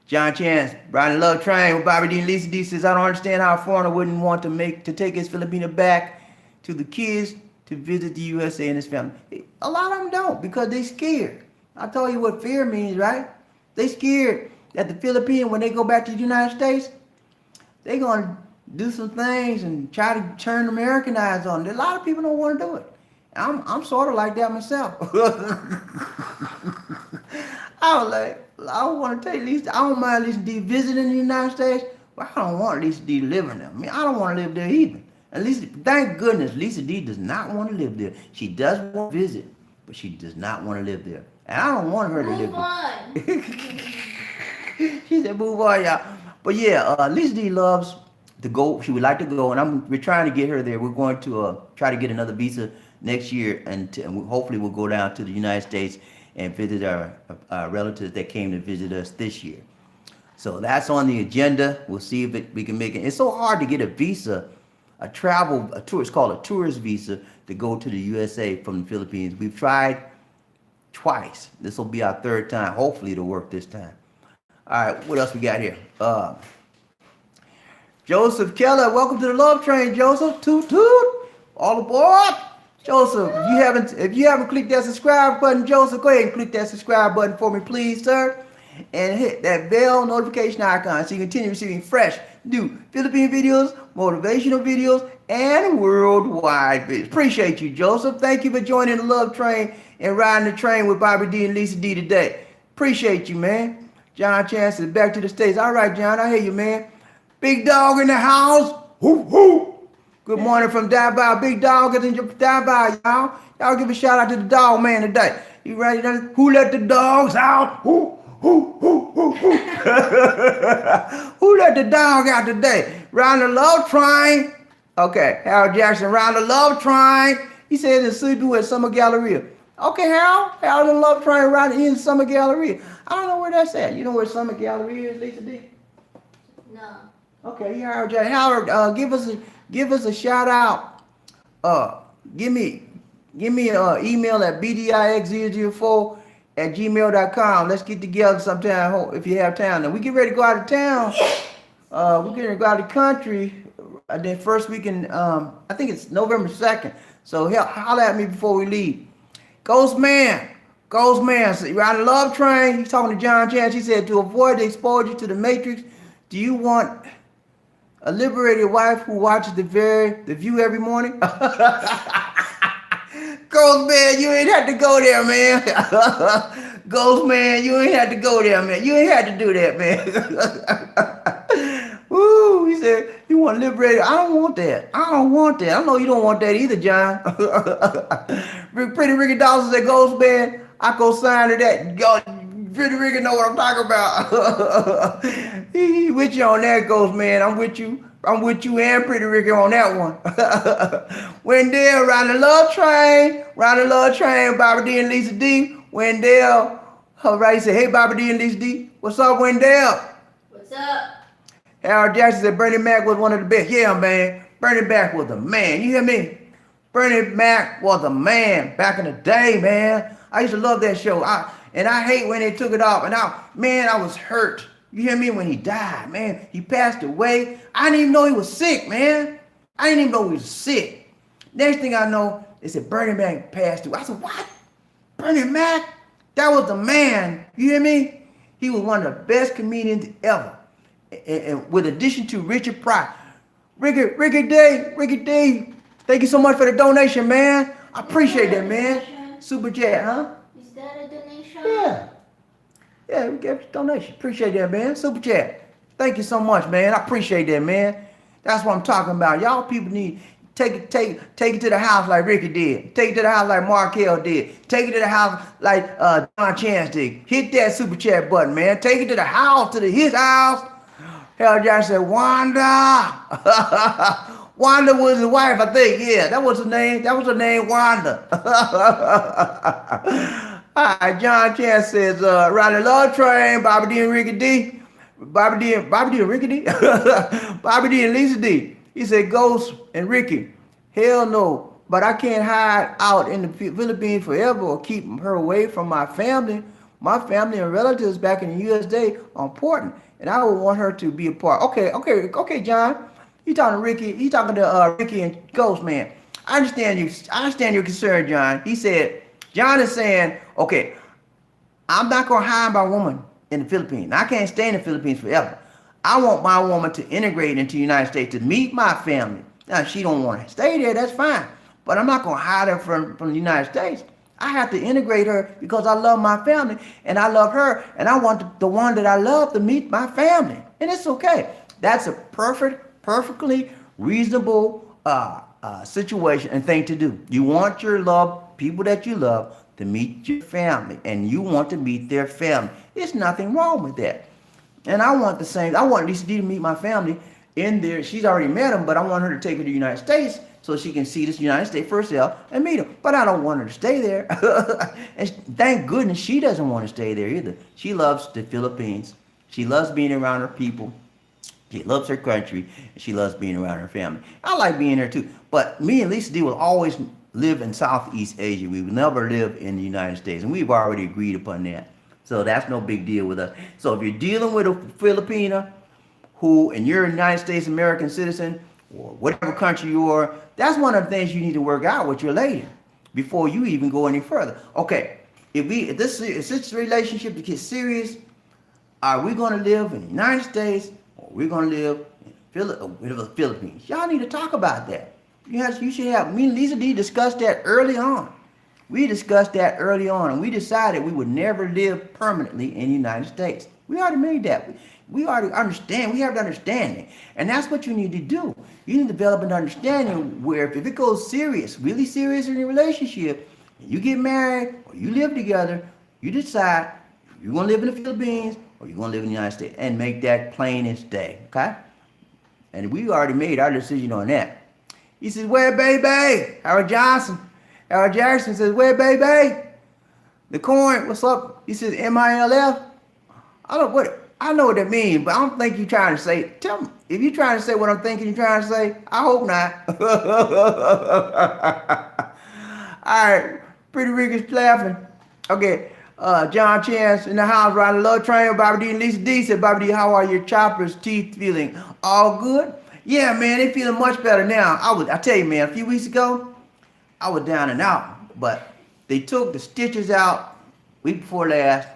John Chance, Riding Love Train with Bobby D and Lisa D says, I don't understand how a foreigner wouldn't want to take his Filipina back to the kids to visit the USA and his family. A lot of them don't because they scared. I told you what fear means, right? They scared that the Philippines, when they go back to the United States, they're going to do some things and try to turn American eyes on them. A lot of people don't want to do it. I'm sort of like that myself. I was like, I don't want to take Lisa. I don't mind Lisa D visiting the United States, but I don't want Lisa D living there. I mean, I don't want to live there either. At least, thank goodness, Lisa D does not want to live there. She does want to visit, but she does not want to live there. And I don't want her to live there. Move on. She said, move on, y'all. But yeah, Lisa D loves to go. She would like to go, and we're trying to get her there. We're going to try to get another visa next year, and hopefully we'll go down to the United States and visit our relatives that came to visit us this year. So that's on the agenda. We'll see if we can make it. It's so hard to get a visa, a tour. It's called a tourist visa to go to the USA from the Philippines. We've tried twice. This will be our third time. Hopefully it'll work this time. All right, what else we got here? Joseph Keller, welcome to the Love Train, Joseph. Toot toot, all aboard. Joseph, if you haven't clicked that subscribe button, Joseph, go ahead and click that subscribe button for me, please, sir. And hit that bell notification icon so you continue receiving fresh, new Philippine videos, motivational videos, and worldwide videos. Appreciate you, Joseph. Thank you for joining the Love Train and riding the train with Bobby D and Lisa D today. Appreciate you, man. John Chance is back to the States. All right, John, I hear you, man. Big dog in the house. Whoop, whoop. Good morning from Davao. Big dog is in Davao, y'all. Y'all give a shout out to the dog man today. You ready? Who let the dogs out? Who let the dog out today? Round the love train. Okay, Harold Jackson, round the love train. He said it's sleeping at Summer Galleria. Okay, Harold. Harold the love train right in Summer Galleria. I don't know where that's at. You know where Summer Galleria is, Lisa D? No. Okay, Harold Jackson. Harold, give us a shout out. Give me an email at bdix004@gmail.com. Let's get together sometime if you have time. Now we get ready to go out of town. We're getting ready to go out of the country. The first week in I think it's November 2nd. So holler at me before we leave. Ghost Man. So you're on the love train. He's talking to John Chance. He said, to avoid the exposure to the matrix, do you want a liberated wife who watches the view every morning? Ghost Man, you ain't had to go there, man. Ghost Man, you ain't had to go there, man. You ain't had to do that, man. Woo, he said, you want liberated? I don't want that. I know you don't want that either, John. Pretty Ricky Dawson said, Ghost Man, I go sign to that. Pretty Ricky know what I'm talking about. He with you on that, Ghost Man. I'm with you and Pretty Ricky on that one. Wendell, round the love train, Bobby D and Lisa D. Wendell, all right, he said, hey, Bobby D and Lisa D. What's up, Wendell? What's up? Harold Jackson said Bernie Mac was one of the best. Yeah, man. Bernie Mac was the man. You hear me? Bernie Mac was the man back in the day, man. I used to love that show. And I hate when they took it off. And I was hurt. You hear me? When he died, man. He passed away. I didn't even know he was sick, man. I didn't even know he was sick. Next thing I know, they said Bernie Mac passed away. I said, what? Bernie Mac? That was the man. You hear me? He was one of the best comedians ever. And with addition to Richard Pryor. Ricky D, thank you so much for the donation, man. I appreciate that, man. Super chat, huh? Is that a donation? Yeah, we gave you a donation. Appreciate that, man. Super chat. Thank you so much, man. I appreciate that, man. That's what I'm talking about. Y'all people need take it to the house like Ricky did. Take it to the house like Markel did. Take it to the house like John Chance did. Hit that super chat button, man. Take it to the house, his house. Harold Jackson said, Wanda. Wanda was his wife, I think. Yeah, that was her name. Wanda. All right, John Chance says, Riley Love Train, Bobby D and Ricky D. Bobby D and Ricky D? Bobby D and Lisa D. He said, Ghost and Ricky. Hell no. But I can't hide out in the Philippines forever or keep her away from my family. My family and relatives back in the USA are important. And I would want her to be a part. Okay, John. He talking to Ricky. He talking to Ricky and Ghost Man. I understand your concern, John. He said, John is saying, okay, I'm not gonna hire my woman in the Philippines. I can't stay in the Philippines forever. I want my woman to integrate into the United States to meet my family. Now, if she don't want to stay there, that's fine. But I'm not gonna hire her from the United States. I have to integrate her because I love my family and I love her and I want the one that I love to meet my family. And it's okay. That's a perfectly reasonable situation and thing to do. You want your people that you love to meet your family and you want to meet their family. There's nothing wrong with that. And I want the same. I want Lisa D to meet my family in there. She's already met them, but I want her to take her to the United States so she can see this United States first self and meet them. But I don't want her to stay there. And thank goodness she doesn't want to stay there either. She loves the Philippines. She loves being around her people. She loves her country. And she loves being around her family. I like being there too. But me and Lisa D will always live in Southeast Asia. We will never live in the United States. And we've already agreed upon that. So that's no big deal with us. So if you're dealing with a Filipina and you're a United States American citizen or whatever country you are, that's one of the things you need to work out with your lady before you even go any further. Okay, if this relationship gets serious, are we going to live in the United States or we're going to live in the Philippines? Y'all need to talk about that. You should have. Me and Lisa D discussed that early on. We discussed that early on, and we decided we would never live permanently in the United States. We already made that. We already understand. We have the understanding. And that's what you need to do. You need to develop an understanding where if it goes serious, really serious in your relationship, and you get married or you live together, you decide if you're going to live in the Philippines or you're going to live in the United States and make that plain as day, okay? And we already made our decision on that. He says, where BeBe? Howard Jackson says, where BeBe? The coin, what's up? He says, MILF. I know what that means, but I don't think you're trying to say. Tell me, if you're trying to say what I'm thinking you're trying to say, I hope not. All right, Pretty Rick is laughing. Okay, John Chance in the house riding a love train. Bobby D and Lisa D said, Bobby D, how are your choppers' teeth feeling? All good? Yeah, man, they feeling much better now. I tell you, man, a few weeks ago, I was down and out, but they took the stitches out week before last.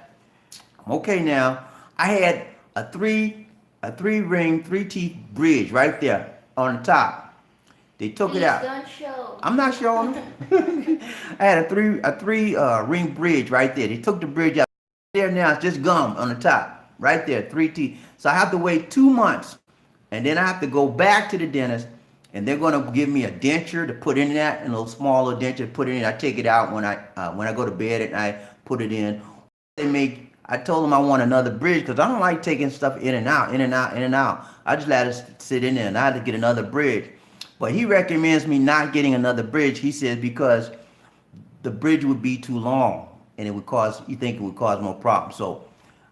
I'm okay now. I had a three teeth bridge right there on the top. They took it out. Don't show. I'm not showing them. I had a three ring bridge right there. They took the bridge out. There now it's just gum on the top. Right there, 3 teeth. So I have to wait 2 months. And then I have to go back to the dentist. And they're gonna give me a denture to put in that, and a little smaller denture to put it in. I take it out when I go to bed at night, put it in. I told them I want another bridge because I don't like taking stuff in and out, in and out, in and out. I just let it sit in there and I had to get another bridge. But he recommends me not getting another bridge. He says because the bridge would be too long and it would cause more problems. So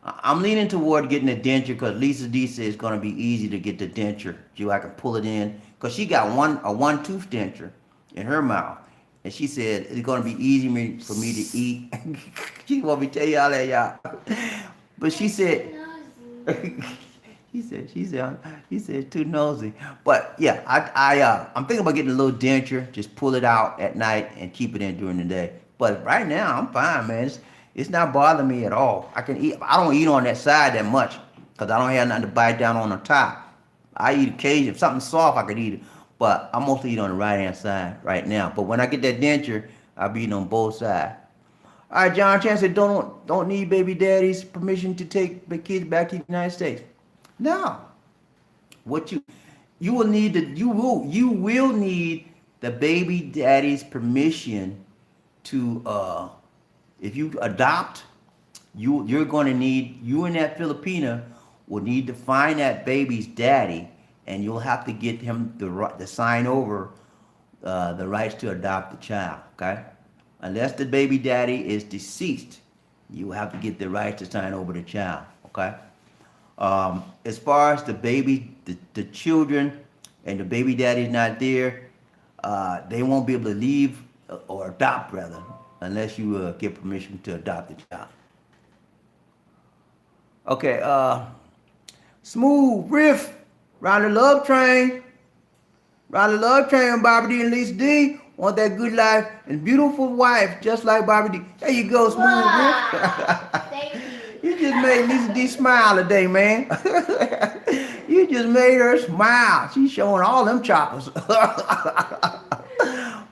I'm leaning toward getting a denture because Lisa D says it's going to be easy to get the denture. I can pull it in because she got a one tooth denture in her mouth. And she said, it's going to be easy for me to eat. She want me to tell y'all that, y'all. But she said, he said, too nosy. But yeah, I'm thinking about getting a little denture, just pull it out at night and keep it in during the day. But right now, I'm fine, man. It's not bothering me at all. I can eat. I don't eat on that side that much because I don't have nothing to bite down on the top. I eat occasionally. If something's soft, I could eat it. But I mostly eat on the right-hand side right now. But when I get that denture, I'll be eating on both sides. All right, John Chance said, don't need baby daddy's permission to take the kids back to the United States. No. What you will need the baby daddy's permission to if you adopt, you're going to need, you and that Filipina will need to find that baby's daddy. And you'll have to get him to sign over the rights to adopt the child, okay? Unless the baby daddy is deceased, you have to get the rights to sign over the child, okay? As far as the children, and the baby daddy's not there, they won't be able to leave or adopt, rather, unless you get permission to adopt the child. Okay, Smooth Riff. Round the love train, Bobby D and Lisa D. Want that good life and beautiful wife, just like Bobby D. There you go, Smooth. Thank you. You just made Lisa D smile today, man. You just made her smile. She's showing all them choppers.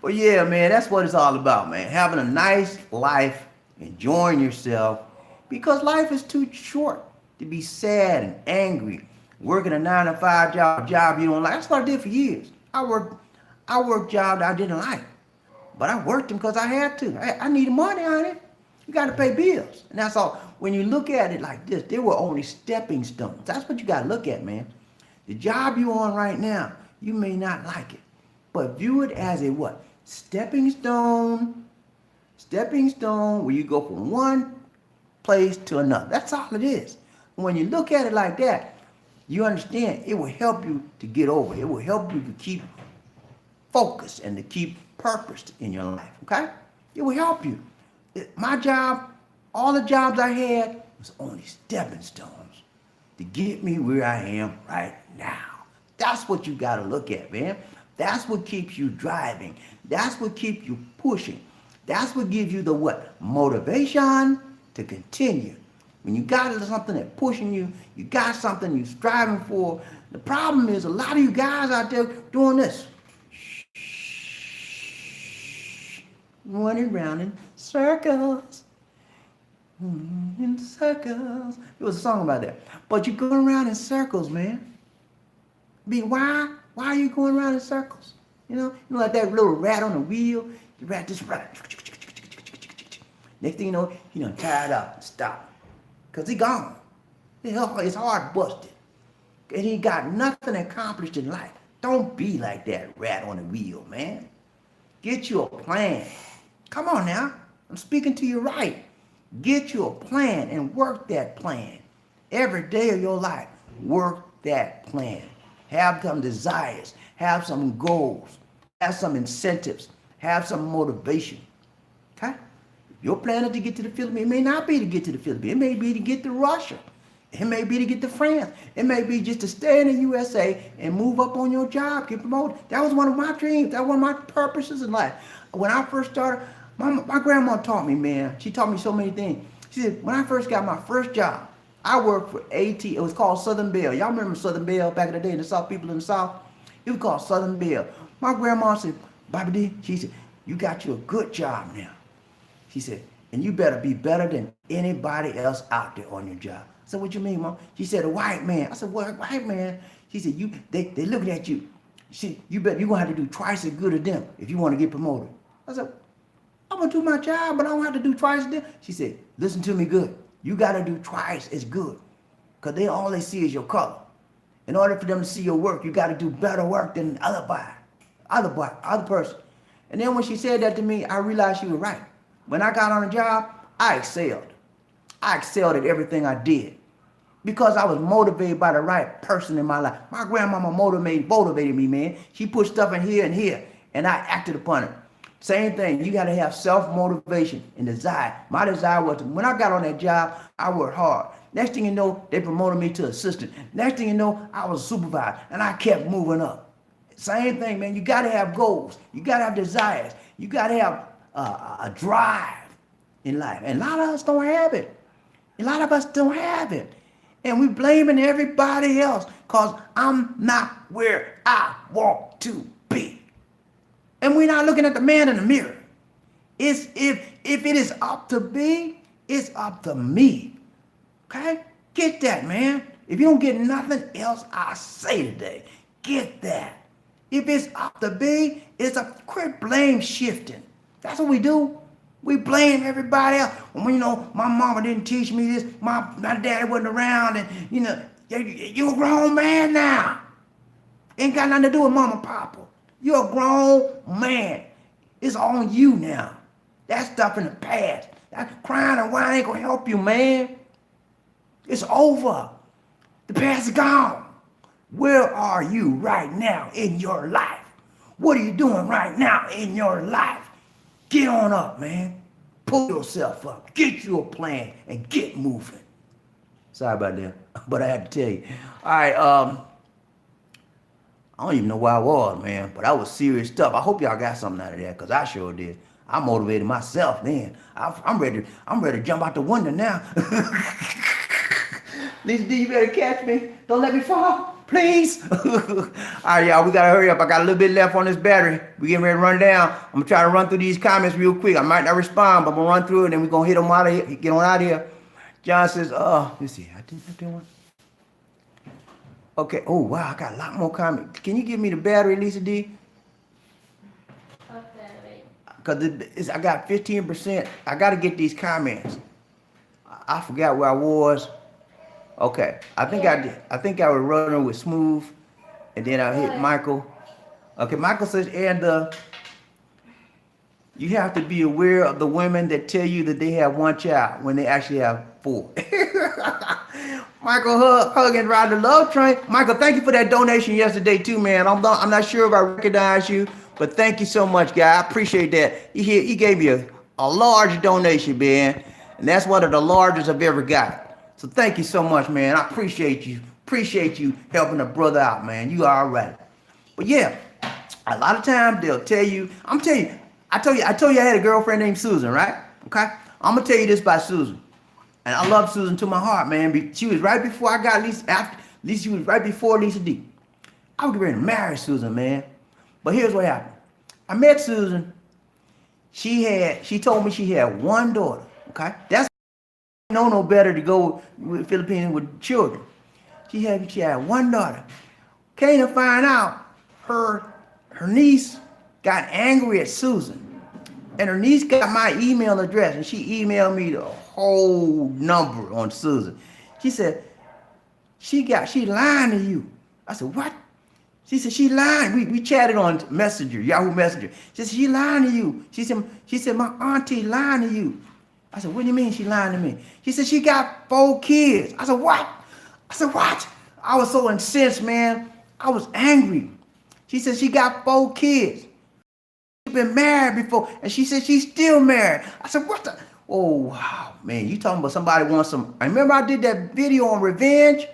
But yeah, man, that's what it's all about, man. Having a nice life, enjoying yourself, because life is too short to be sad and angry, working a 9 to 5 job you don't like. That's what I did for years. I worked jobs I didn't like, but I worked them because I had to. I needed money on it. You got to pay bills, and that's all. When you look at it like this, they were only stepping stones. That's what you got to look at, man. The job you're on right now, you may not like it, but view it as a what? Stepping stone where you go from one place to another. That's all it is. When you look at it like that, you understand it will help you to get over. It will help you to keep focused and to keep purpose in your life, okay? It will help you. My job, all the jobs I had was only stepping stones to get me where I am right now. That's what you got to look at, man. That's what keeps you driving. That's what keeps you pushing. That's what gives you the what? Motivation to continue. When you got something that's pushing you, you got something you're striving for. The problem is a lot of you guys out there doing this. Running around in circles. In circles. There was a song about that. But you're going around in circles, man. Why? Why are you going around in circles? You know like that little rat on the wheel. The rat just run. Next thing you know, he done tired up and stopped. Because he gone. His heart busted. And he got nothing accomplished in life. Don't be like that rat on the wheel, man. Get you a plan. Come on now. I'm speaking to you right. Get you a plan and work that plan. Every day of your life, work that plan. Have some desires. Have some goals. Have some incentives. Have some motivation. Okay? Your plan is to get to the Philippines. It may not be to get to the Philippines. It may be to get to Russia. It may be to get to France. It may be just to stay in the USA and move up on your job, get promoted. That was one of my dreams. That was one of my purposes in life. When I first started, my grandma taught me, man. She taught me so many things. She said, when I first got my first job, I worked for AT. It was called Southern Bell. Y'all remember Southern Bell back in the day in the South, people in the South? It was called Southern Bell. My grandma said, Bobby D, she said, you got you a good job now. She said, and you better be better than anybody else out there on your job. I said, what you mean, Mom? She said, a white man. I said, what white man? She said, they looking at you. You're gonna have to do twice as good as them if you want to get promoted. I said, I'm gonna do my job, but I don't have to do twice as them. She said, listen to me good. You gotta do twice as good. Cause all they see is your color. In order for them to see your work, you gotta do better work than the other person. And then when she said that to me, I realized she was right. When I got on a job, I excelled. I excelled at everything I did because I was motivated by the right person in my life. My grandmama motivated me, man. She put stuff in here and here, and I acted upon it. Same thing. You got to have self-motivation and desire. My desire was when I got on that job, I worked hard. Next thing you know, they promoted me to assistant. Next thing you know, I was a supervisor, and I kept moving up. Same thing, man. You got to have goals. You got to have desires. You got to have a drive in life. And a lot of us don't have it. A lot of us don't have it. And we blaming everybody else because I'm not where I want to be. And we're not looking at the man in the mirror. It's if it is up to be, it's up to me. Okay? Get that, man. If you don't get nothing else I say today, get that. If it's up to be, it's a quit blame shifting. That's what we do. We blame everybody else. Well, my mama didn't teach me this. My daddy wasn't around, and you're a grown man now. Ain't got nothing to do with mama and papa. You're a grown man. It's on you now. That stuff in the past. That crying and whining ain't gonna help you, man. It's over. The past is gone. Where are you right now in your life? What are you doing right now in your life? Get on up, man. Pull yourself up. Get you a plan and get moving. Sorry about that, but I had to tell you. All right, I don't even know where I was, man, but that was serious stuff. I hope y'all got something out of that, because I sure did. I motivated myself, man. I'm ready to jump out the window now. Lisa D, you better catch me. Don't let me fall. Please. All right, y'all, we got to hurry up. I got a little bit left on this battery. We getting ready to run down. I'm going to try to run through these comments real quick. I might not respond, but I'm going to run through it, and then we're going to hit them out of here, get on out of here. John says, let's see. I did one. Okay. Oh, wow. I got a lot more comments. Can you give me the battery, Lisa D? Because I got 15%. I got to get these comments. I forgot where I was. Okay. I think I did. I think I was running with Smooth. And then I hit Michael. Okay. Michael says, and you have to be aware of the women that tell you that they have one child when they actually have 4. Michael Huggins ride the love train. Michael, thank you for that donation yesterday too, man. I'm not sure if I recognize you, but thank you so much, guy. I appreciate that. He gave me a large donation, man, and that's one of the largest I've ever got. So thank you so much, man. I appreciate you. Appreciate you helping a brother out, man. You all right. But yeah, a lot of times they'll tell you. I told you I had a girlfriend named Susan, right? Okay. I'm gonna tell you this about Susan. And I love Susan to my heart, man. She was right before I got Lisa. She was right before Lisa D. I was ready to marry Susan, man. But here's what happened. I met Susan. She told me she had one daughter. Okay, that's no better to go with Filipina with children. She had one daughter. Came to find out her niece got angry at Susan. And her niece got my email address, and she emailed me the whole number on Susan. She said, she lying to you. I said, what? She said, she lying. We chatted on Messenger, Yahoo Messenger. She said, she lying to you. She said, my auntie lying to you. I said, what do you mean she lying to me? She said, she got 4 kids. I said, what? I was so incensed, man. I was angry. She said, she got 4 kids. Been married before, and she said she's still married. I said, what the? Oh, wow, man, you talking about somebody wants some. I remember I did that video on revenge.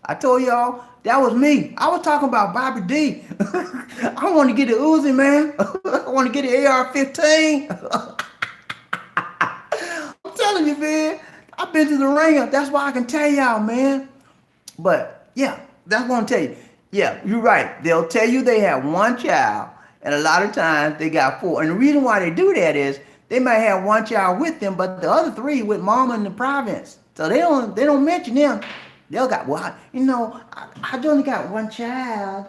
I told y'all that was me. I was talking about BeBe D. I want to get the Uzi, man. I want to get the AR-15. I'm telling you, man, I've been to the ringer. That's why I can tell y'all, man. But yeah, that's what I'm telling you. Yeah, you're right. They'll tell you they have one child. And a lot of times they got 4. And the reason why they do that is they might have one child with them, but the other 3 with mama in the province. So they don't mention them. They'll got, well, I only got one child.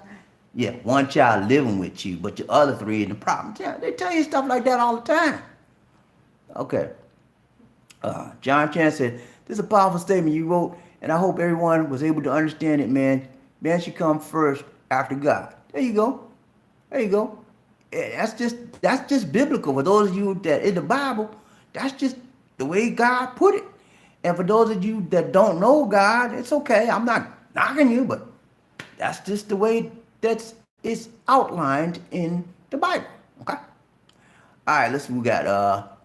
Yeah, one child living with you, but your other 3 in the province. Yeah, they tell you stuff like that all the time. Okay. John Chan said, this is a powerful statement you wrote, and I hope everyone was able to understand it, man. Man should come first after God. There you go. There you go. That's just biblical. For those of you that in the Bible, that's just the way God put it. And for those of you that don't know God, it's okay. I'm not knocking you, but that's just the way it's outlined in the Bible. Okay. All right. We got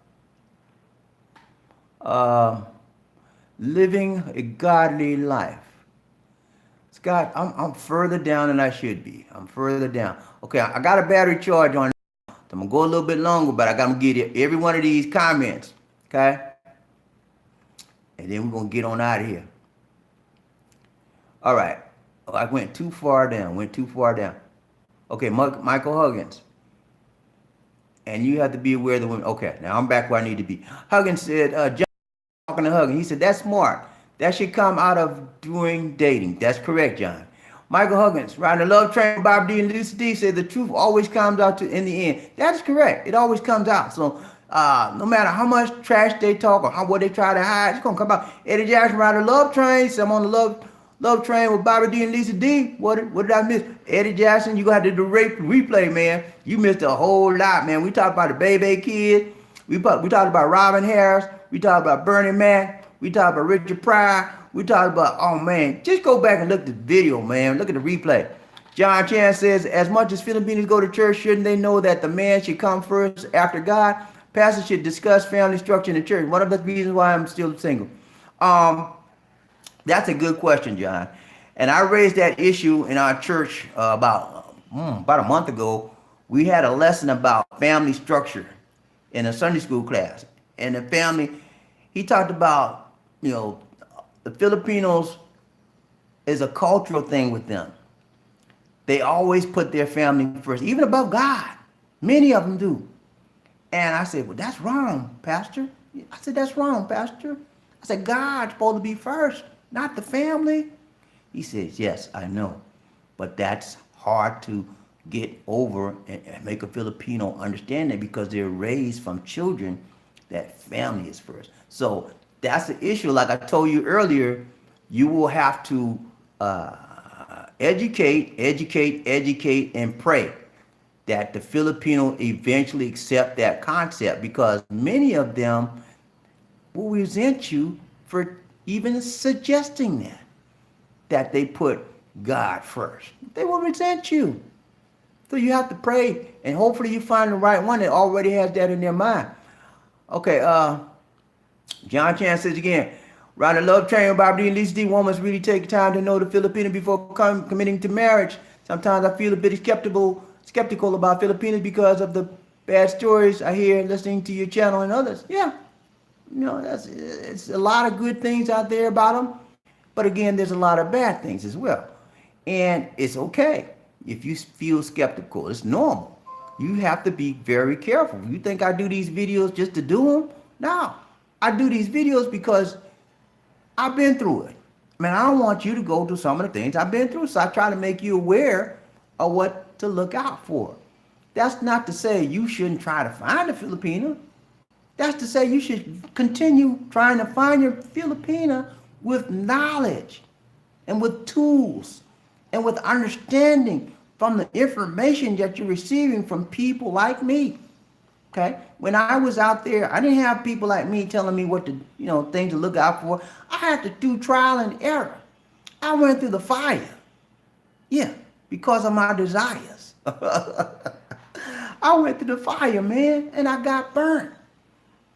living a godly life. Scott, I'm further down than I should be. I'm further down. Okay, I got a battery charge on. I'm gonna go a little bit longer, but I gotta get every one of these comments. Okay, and then we're gonna get on out of here. All right. Oh, I went too far down. Okay, Michael Huggins. And you have to be aware of the women. Okay, now I'm back where I need to be. Huggins said, John talking to Huggins. He said, that's smart. That should come out of doing dating. That's correct, John. Michael Huggins, riding the love train, BeBe D and Lucy D said the truth always comes out in the end. That is correct. It always comes out. So no matter how much trash they talk or what they try to hide, it's gonna come out. Eddie Jackson riding the love train. So I'm on the love train with BeBe D and Lisa D. What did I miss? Eddie Jackson, you got to do the replay, man. You missed a whole lot, man. We talked about the BeBe Kids. We talked about Robin Harris. We talked about Bernie Mac. We talked about Richard Pryor. We talked about, oh man, just go back and look at the video, man. Look at the replay. John Chan says, as much as Filipinos go to church, shouldn't they know that the man should come first after God? Pastors should discuss family structure in the church. One of the reasons why I'm still single. That's a good question, John. And I raised that issue in our church about a month ago. We had a lesson about family structure in a Sunday school class. And the family, he talked about, the Filipinos is a cultural thing with them. They always put their family first, even above God. Many of them do. And I said, well, that's wrong, Pastor. I said, that's wrong, Pastor. I said, God's supposed to be first, not the family. He says, yes, I know. But that's hard to get over and make a Filipino understand that because they're raised from children that family is first. So that's the issue. Like I told you earlier, you will have to educate, and pray that the Filipino eventually accept that concept, because many of them will resent you for even suggesting that they put God first. They will resent you. So you have to pray, and hopefully you find the right one that already has that in their mind. Okay, John Chan says again, Run a love train about at least the woman must really take time to know the Filipino before committing to marriage. Sometimes I feel a bit skeptical about Filipinos because of the bad stories I hear listening to your channel and others. Yeah, it's a lot of good things out there about them, but again, there's a lot of bad things as well. And it's okay if you feel skeptical. It's normal. You have to be very careful. You think I do these videos just to do them? No, I do these videos because I've been through it. Man, I don't want you to go through some of the things I've been through, so I try to make you aware of what to look out for. That's not to say you shouldn't try to find a Filipina. That's to say you should continue trying to find your Filipina with knowledge and with tools and with understanding from the information that you're receiving from people like me. Okay? When I was out there, I didn't have people like me telling me what to, things to look out for. I had to do trial and error. I went through the fire. Yeah, because of my desires. I went through the fire, man, and I got burnt.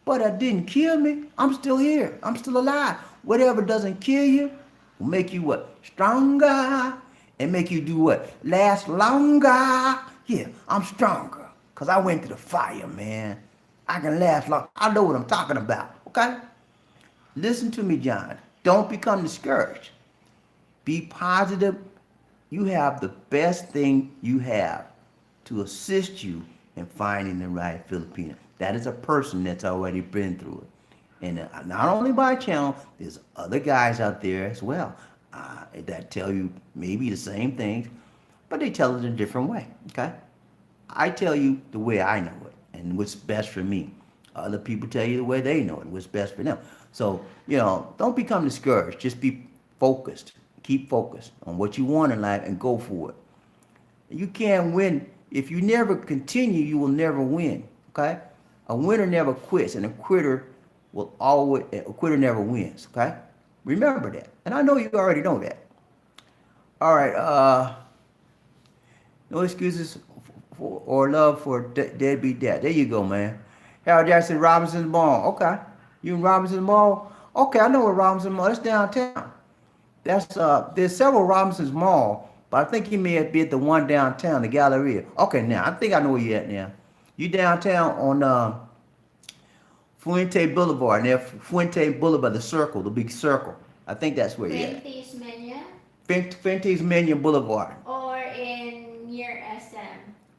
But it didn't kill me. I'm still here. I'm still alive. Whatever doesn't kill you will make you what? Stronger. And make you do what? Last longer. Yeah, I'm stronger. Because I went through the fire, man. I can last long. I know what I'm talking about, okay? Listen to me, John. Don't become discouraged. Be positive. You have the best thing you have to assist you in finding the right Filipino. That is a person that's already been through it. And not only my channel, there's other guys out there as well that tell you maybe the same things, but they tell it in a different way, okay? I tell you the way I know it and what's best for me. Other people tell you the way they know it, what's best for them. So, don't become discouraged. Just be focused. Keep focused on what you want in life and go for it. You can't win. If you never continue, you will never win, okay? A winner never quits, and a quitter never wins, okay? Remember that. And I know you already know that. All right, no excuses or love for deadbeat dad. There you go, man. Harold Jackson, Robinson's Mall. Okay. You in Robinson's Mall? Okay, I know where Robinson's Mall. That's downtown. There's several Robinson's Mall, but I think you may be at the one downtown, the Galleria. Okay, now I think I know where you're at now. You downtown on Fuente Boulevard, near Fuente Boulevard, the circle, the big circle. I think that's where you're at. Fuentes Mania Boulevard. Or near SM.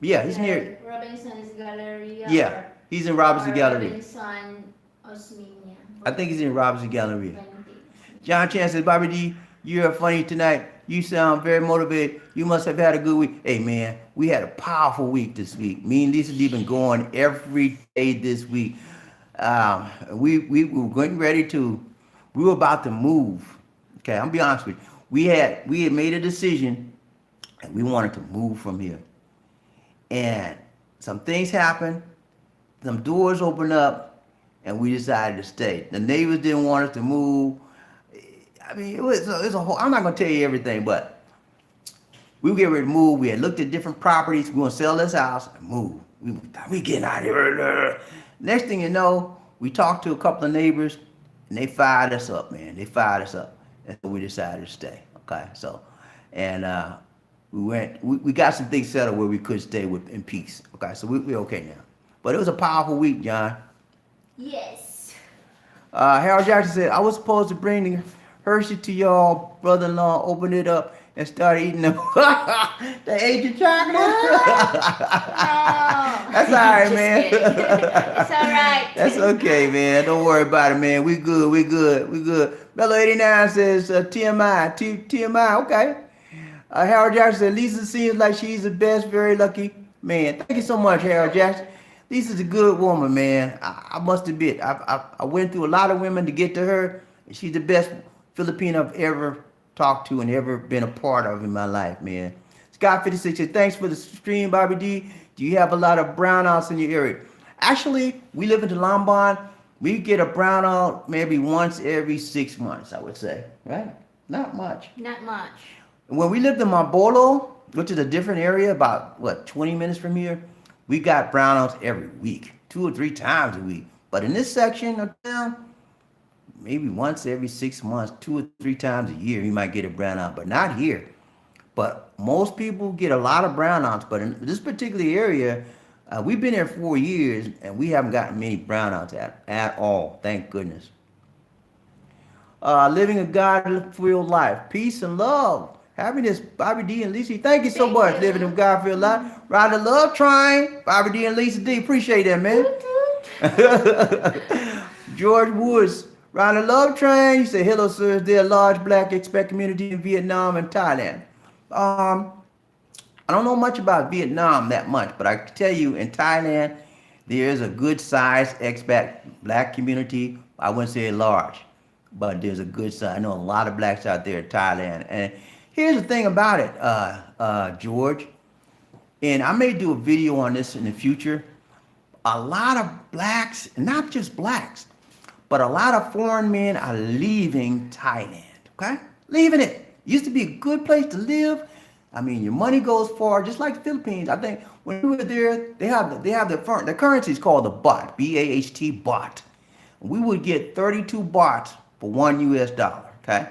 Yeah, he's near Robinson's Galleria. Yeah, he's in Robinson Galleria. Robinson Osminia. I think he's in Robinson Galleria. John Chan says, Bobby D, you're funny tonight. You sound very motivated. You must have had a good week. Hey, man, we had a powerful week this week. Me and Lisa have been going every day this week. We were getting ready to, we were about to move. Okay, I'm gonna be honest with you. We had made a decision and we wanted to move from here. And some things happened, some doors opened up, and we decided to stay. The neighbors didn't want us to move. I mean, it was a whole, I'm not gonna tell you everything, but we were getting ready to move. We had looked at different properties. We want to sell this house and move. We getting out of here. Next thing you know, we talked to a couple of neighbors, and they fired us up, man. They fired us up. And so we decided to stay. Okay, so, and we got some things settled where we could stay in peace. Okay, so we're okay now. But it was a powerful week, John. Yes. Harold Jackson said, I was supposed to bring the Hershey to y'all brother-in-law, open it up, and started eating them. They ate your chocolate. No. That's all right, Just man. kidding. It's all right. That's okay, man. Don't worry about it, man. We good. We good. We good. Mellow 89 says TMI. TMI. Okay. Harold Jackson said Lisa seems like she's the best. Very lucky man. Thank you so much, Harold Jackson. Lisa's a good woman, man. I must admit, I went through a lot of women to get to her. And she's the best Filipino I've ever talked to and ever been a part of in my life, man. Scott 56 said, thanks for the stream, Bobby D. Do you have a lot of brownouts in your area? Actually, we live in Lambon. We get a brownout maybe once every 6 months, I would say. Right? Not much. Not much. When we lived in Marbolo, which is a different area, about, 20 minutes from here, we got brownouts every week, 2 or 3 times a week. But in this section of town, maybe once every 6 months, 2 or 3 times a year, you might get a brownout, but not here. But most people get a lot of brownouts. But in this particular area, we've been here 4 years, and we haven't gotten many brownouts at all. Thank goodness. Living a God-filled life. Peace and love. Happiness, Bobby D and Lisa. Thank you so much, living a God-filled life. Ride the love train, Bobby D and Lisa D. Appreciate that, man. George Woods, ride the love train. He said, hello, sir. Is there a large black expat community in Vietnam and Thailand? I don't know much about Vietnam that much, but I can tell you in Thailand, there is a good sized expat black community. I wouldn't say large, but there's a good size. I know a lot of blacks out there in Thailand. And here's the thing about it, George, and I may do a video on this in the future. A lot of blacks, not just blacks, but a lot of foreign men are leaving Thailand, okay? Leaving it. Used to be a good place to live. I mean, your money goes far, just like the Philippines. I think when we were there, they have the currency is called the baht, BAHT baht. We would get 32 bahts for $1 okay?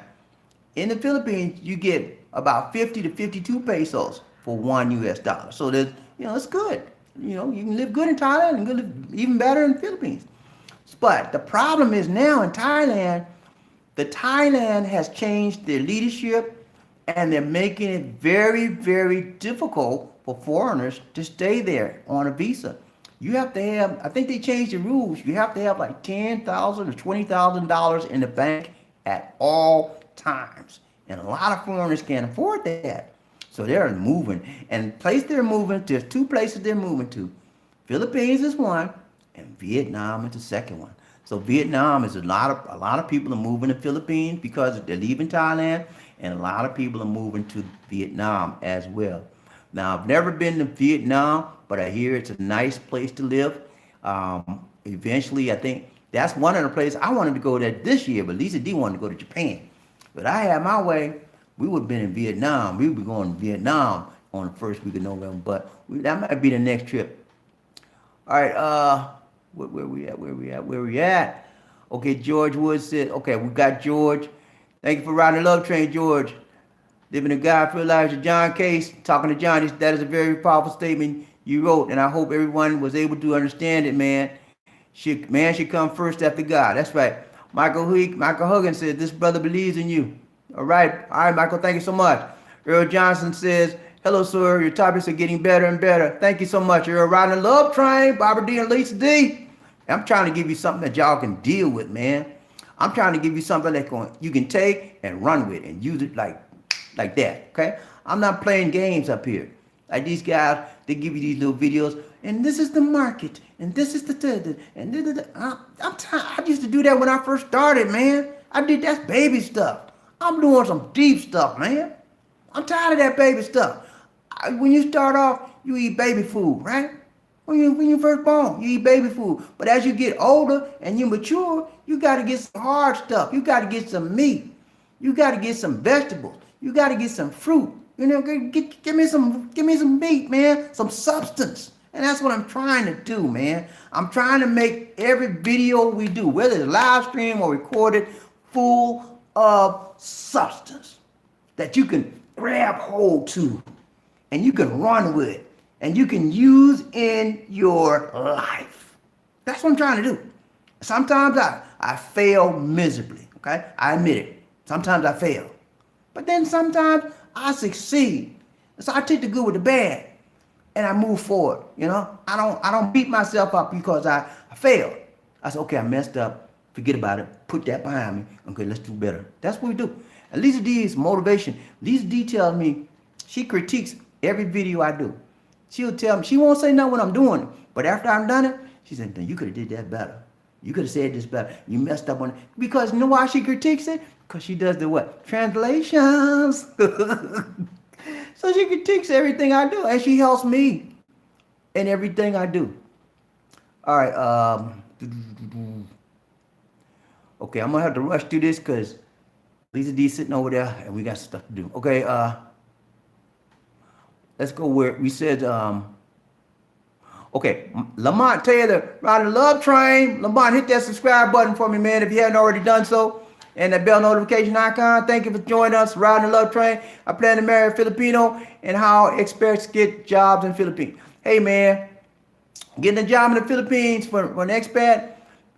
In the Philippines, you get about 50 to 52 pesos for $1. So that, it's good. You can live good in Thailand and live even better in the Philippines. But the problem is now in Thailand, Thailand has changed their leadership, and they're making it very, very difficult for foreigners to stay there on a visa. You have to have, I think they changed the rules. You have to have like $10,000 or $20,000 in the bank at all times. And a lot of foreigners can't afford that. So they're moving. And the place they're moving, there's 2 places they're moving to. Philippines is one, and Vietnam is the second one. So Vietnam is a lot of people are moving to Philippines because they're leaving Thailand, and a lot of people are moving to Vietnam as well. Now, I've never been to Vietnam, but I hear it's a nice place to live. Eventually, I think that's one of the places I wanted to go there this year, but Lisa D wanted to go to Japan. But I had my way. We would have been in Vietnam. We would be going to Vietnam on the first week of November, but that might be the next trip. All right, where we at? Okay, George Woods said, okay, we got George. Thank you for riding the love train, George. Living a God-filled life. John Case, talking to John, that is a very powerful statement you wrote, and I hope everyone was able to understand it, man. Man should come first after God. That's right. Michael Huggins said, this brother believes in you. All right, Michael, thank you so much. Earl Johnson says, hello, sir. Your topics are getting better and better. Thank you so much. You're riding the love train, Barbara D and Lisa D. I'm trying to give you something that y'all can deal with, man. I'm trying to give you something that you can take and run with and use it like that, okay? I'm not playing games up here. Like these guys, they give you these little videos, and this is the market, and this is I used to do that when I first started, man. That's baby stuff. I'm doing some deep stuff, man. I'm tired of that baby stuff. When you start off, you eat baby food, right? When you first born, you eat baby food. But as you get older and you mature, you got to get some hard stuff. You got to get some meat. You got to get some vegetables. You got to get some fruit. Give me some meat, man. Some substance. And that's what I'm trying to do, man. I'm trying to make every video we do, whether it's live stream or recorded, full of substance that you can grab hold to and you can run with and you can use in your life. That's what I'm trying to do. Sometimes I fail miserably, okay? I admit it. Sometimes I fail. But then sometimes I succeed. So I take the good with the bad and I move forward. You know, I don't beat myself up because I failed. I said, okay, I messed up. Forget about it. Put that behind me. Okay, let's do better. That's what we do. And Lisa D is motivation. Lisa D tells me, she critiques every video I do. She'll tell me, she won't say nothing when I'm doing it. But after I'm done it, she said, you could have did that better. You could have said this better. You messed up on it. Because you know why she critiques it? Because she does the what? Translations. So she critiques everything I do. And she helps me in everything I do. All right. Okay, I'm going to have to rush through this because Lisa D sitting over there and we got stuff to do. Okay. Let's go where we said, okay, Lamont Taylor, riding the love train. Lamont, hit that subscribe button for me, man, if you haven't already done so. And that bell notification icon. Thank you for joining us, riding the love train. I plan to marry a Filipino and how experts get jobs in Philippines. Hey, man, getting a job in the Philippines for an expat,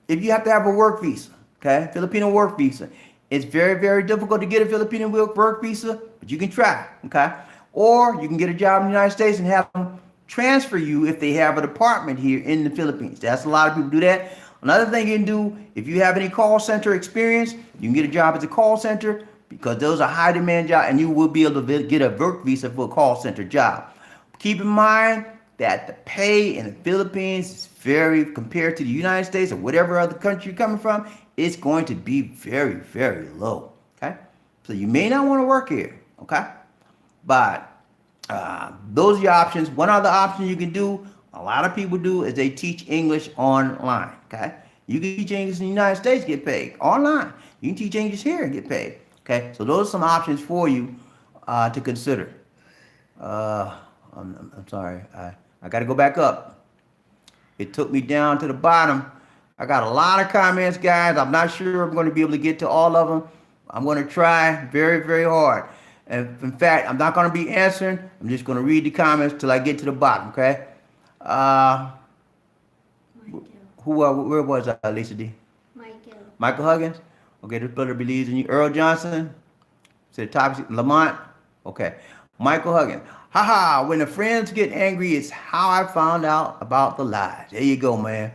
if you have to have a work visa, okay, Filipino work visa. It's very, very difficult to get a Filipino work visa, but you can try, okay? Or you can get a job in the United States and have them transfer you if they have a department here in the Philippines. That's a lot of people do that. Another thing you can do, if you have any call center experience, you can get a job at the call center because those are high demand jobs and you will be able to get a work visa for a call center job. Keep in mind that the pay in the Philippines is very, compared to the United States or whatever other country you're coming from, it's going to be very, very low, okay? So you may not want to work here, okay? But those are your options. One other option you can do, a lot of people do, is they teach English online, okay? You can teach English in the United States, get paid online. You can teach English here and get paid, okay? So those are some options for you to consider. I'm sorry, I got to go back up. It took me down to the bottom. I got a lot of comments, guys. I'm not sure I'm going to be able to get to all of them. I'm going to try very, very hard. And in fact, I'm not going to be answering. I'm just going to read the comments till I get to the bottom, okay? Where was I, Lisa D? Michael Huggins. Okay, this brother believes in you. Earl Johnson. Said topic. Lamont. Okay. Michael Huggins. Haha, when the friends get angry, it's how I found out about the lies. There you go, man.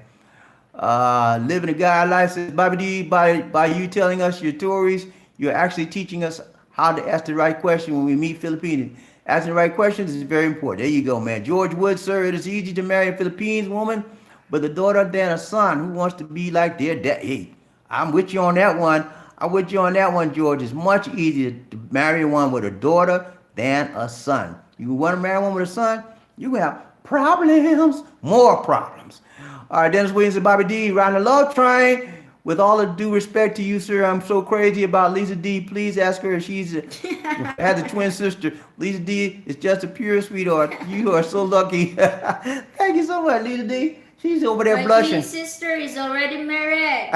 Living a guy life, says Bobby D, by you telling us your stories, you're actually teaching us how to ask the right question when we meet Filipinos. Asking the right questions is very important. There you go, man. George Wood, sir, it is easy to marry a Philippines woman, but a daughter than a son who wants to be like their dad. Hey, I'm with you on that one. I'm with you on that one, George. It's much easier to marry one with a daughter than a son. You want to marry one with a son, you have problems, more problems. All right, Dennis Williams and Bobby D, riding the love train. With all the due respect to you, sir, I'm so crazy about Lisa D. Please ask her if she's has a twin sister. Lisa D is just a pure sweetheart. You are so lucky. Thank you so much, Lisa D. She's over there blushing. My twin sister is already married.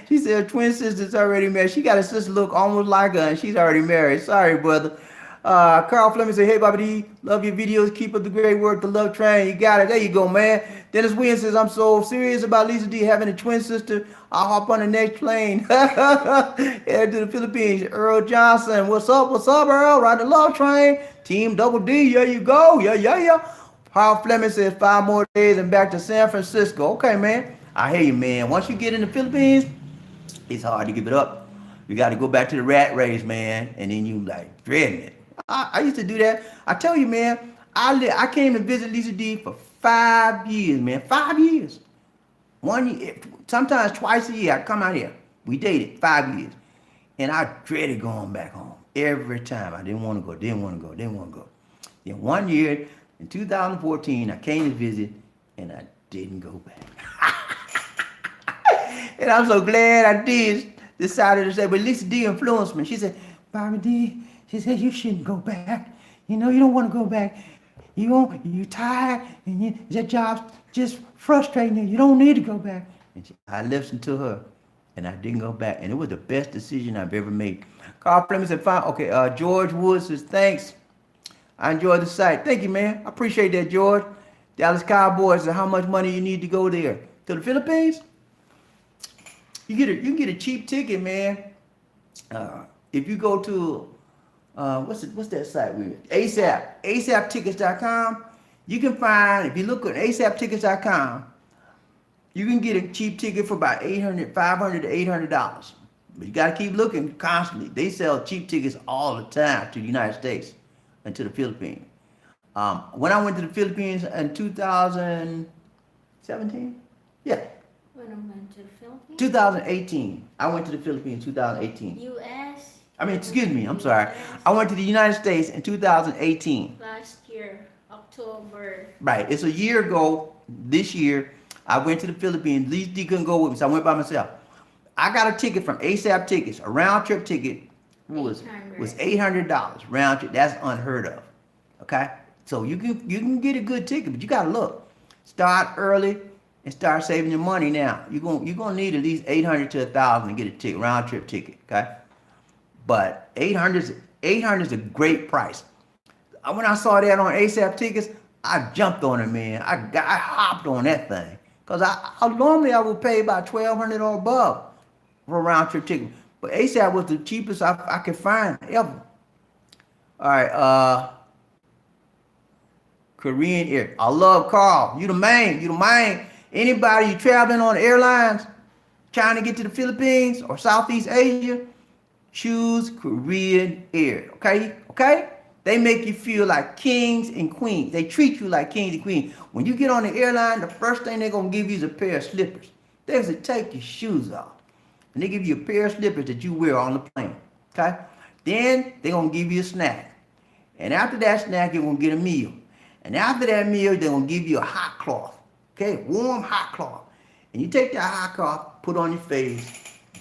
She said her twin sister's already married. She got a sister look almost like her, and she's already married. Sorry, brother. Carl Fleming said, hey, Bobby D, love your videos. Keep up the great work. The love train. You got it. There you go, man. Dennis Williams says, I'm so serious about Lisa D having a twin sister. I'll hop on the next plane. Head to the Philippines. Earl Johnson. What's up? What's up, Earl? Ride the love train. Team Double D. There you go. Yeah. Carl Fleming says 5 more days and back to San Francisco. Okay, man. I hear you, man. Once you get in the Philippines, it's hard to give it up. You got to go back to the rat race, man. And then you like dreading it. I used to do that. I tell you, man, I came to visit Lisa D for 5 years, man. 5 years. 1 year, sometimes twice a year, I come out here. We dated 5 years. And I dreaded going back home every time. I didn't want to go. Then 1 year, in 2014, I came to visit, and I didn't go back. And I'm so glad I decided to say, but Lisa D influenced me. She said, Bobby D, she said, you shouldn't go back. You know, you don't want to go back. You're tired, and your job's just frustrating you. You don't need to go back. And I listened to her, and I didn't go back. And it was the best decision I've ever made. Carl Fleming said, fine. Okay, George Woods says, thanks. I enjoyed the site. Thank you, man. I appreciate that, George. Dallas Cowboys said, how much money you need to go there? To the Philippines? You can get a cheap ticket, man. If you go to what's that site we with? ASAP, ASAPtickets.com. You can find, if you look at ASAPtickets.com, you can get a cheap ticket for about $500 to $800. But you got to keep looking constantly. They sell cheap tickets all the time to the United States and to the Philippines. When I went to the Philippines in 2017, yeah, When I went to the Philippines? 2018. I went to the Philippines in 2018. U.S.? Excuse me, I'm sorry. I went to the United States in 2018. Last year, October. Right, it's a year ago, this year, I went to the Philippines. At least D couldn't go with me, so I went by myself. I got a ticket from ASAP Tickets, a round trip ticket was $800 round trip. That's unheard of. Okay? So you can get a good ticket, but you gotta look. Start early and start saving your money now. You're gonna need at least $800 to $1,000 to get a ticket, round trip ticket, okay? But $800 is a great price. When I saw that on ASAP Tickets, I jumped on it, man. I hopped on that thing. Cause I normally I would pay about $1,200 or above for a round trip ticket. But ASAP was the cheapest I could find ever. All right, Korean Air. I love Carl. You the main. Anybody you traveling on airlines, trying to get to the Philippines or Southeast Asia, choose Korean Air. Okay? They make you feel like kings and queens. They treat you like kings and queens. When you get on the airline, the first thing they're gonna give you is a pair of slippers. They're gonna take your shoes off. And they give you a pair of slippers that you wear on the plane. Okay? Then they're gonna give you a snack. And after that snack, you're gonna get a meal. And after that meal, they're gonna give you a hot cloth. Okay? Warm hot cloth. And you take that hot cloth, put on your face,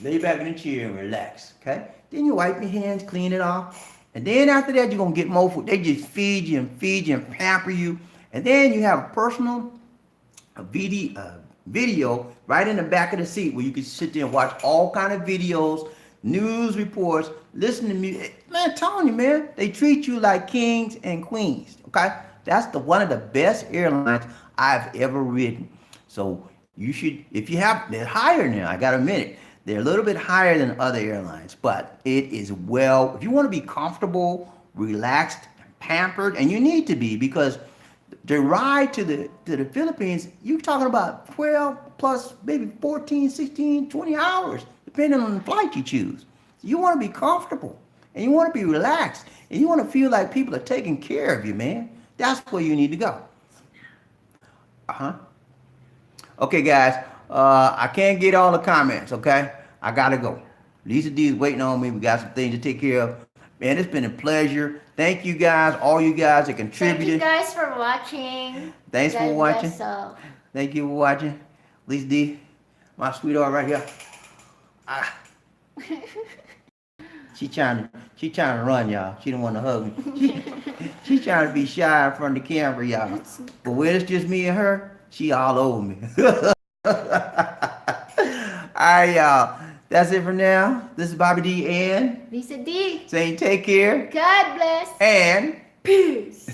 lay back in the chair and relax. Okay? Then you wipe your hands, clean it off. And then after that, you're gonna get more food. They just feed you and pamper you. And then you have a personal video right in the back of the seat where you can sit there and watch all kind of videos, news reports, listen to music. Man, I'm telling you, man, they treat you like kings and queens. Okay, that's one of the best airlines I've ever ridden. So you should, if you have, they're higher now. I gotta admit it. They're a little bit higher than other airlines, but it is well, if you want to be comfortable, relaxed, pampered, and you need to be, because the ride to the Philippines, you're talking about 12 plus maybe 14, 16, 20 hours, depending on the flight you choose. So you want to be comfortable, and you want to be relaxed, and you want to feel like people are taking care of you, man. That's where you need to go. Okay, guys. I can't get all the comments, okay? I gotta go. Lisa D is waiting on me. We got some things to take care of. Man, it's been a pleasure. Thank you guys, all you guys that contributed. Thank you guys for watching. Thanks for watching. So. Thank you for watching. Lisa D, my sweetheart right here. She trying to run, y'all. She don't want to hug me. She trying to be shy in front of the camera, y'all. But when it's just me and her, she all over me. Alright, y'all. That's it for now. This is Bobby D and Lisa D. saying take care. God bless. And peace.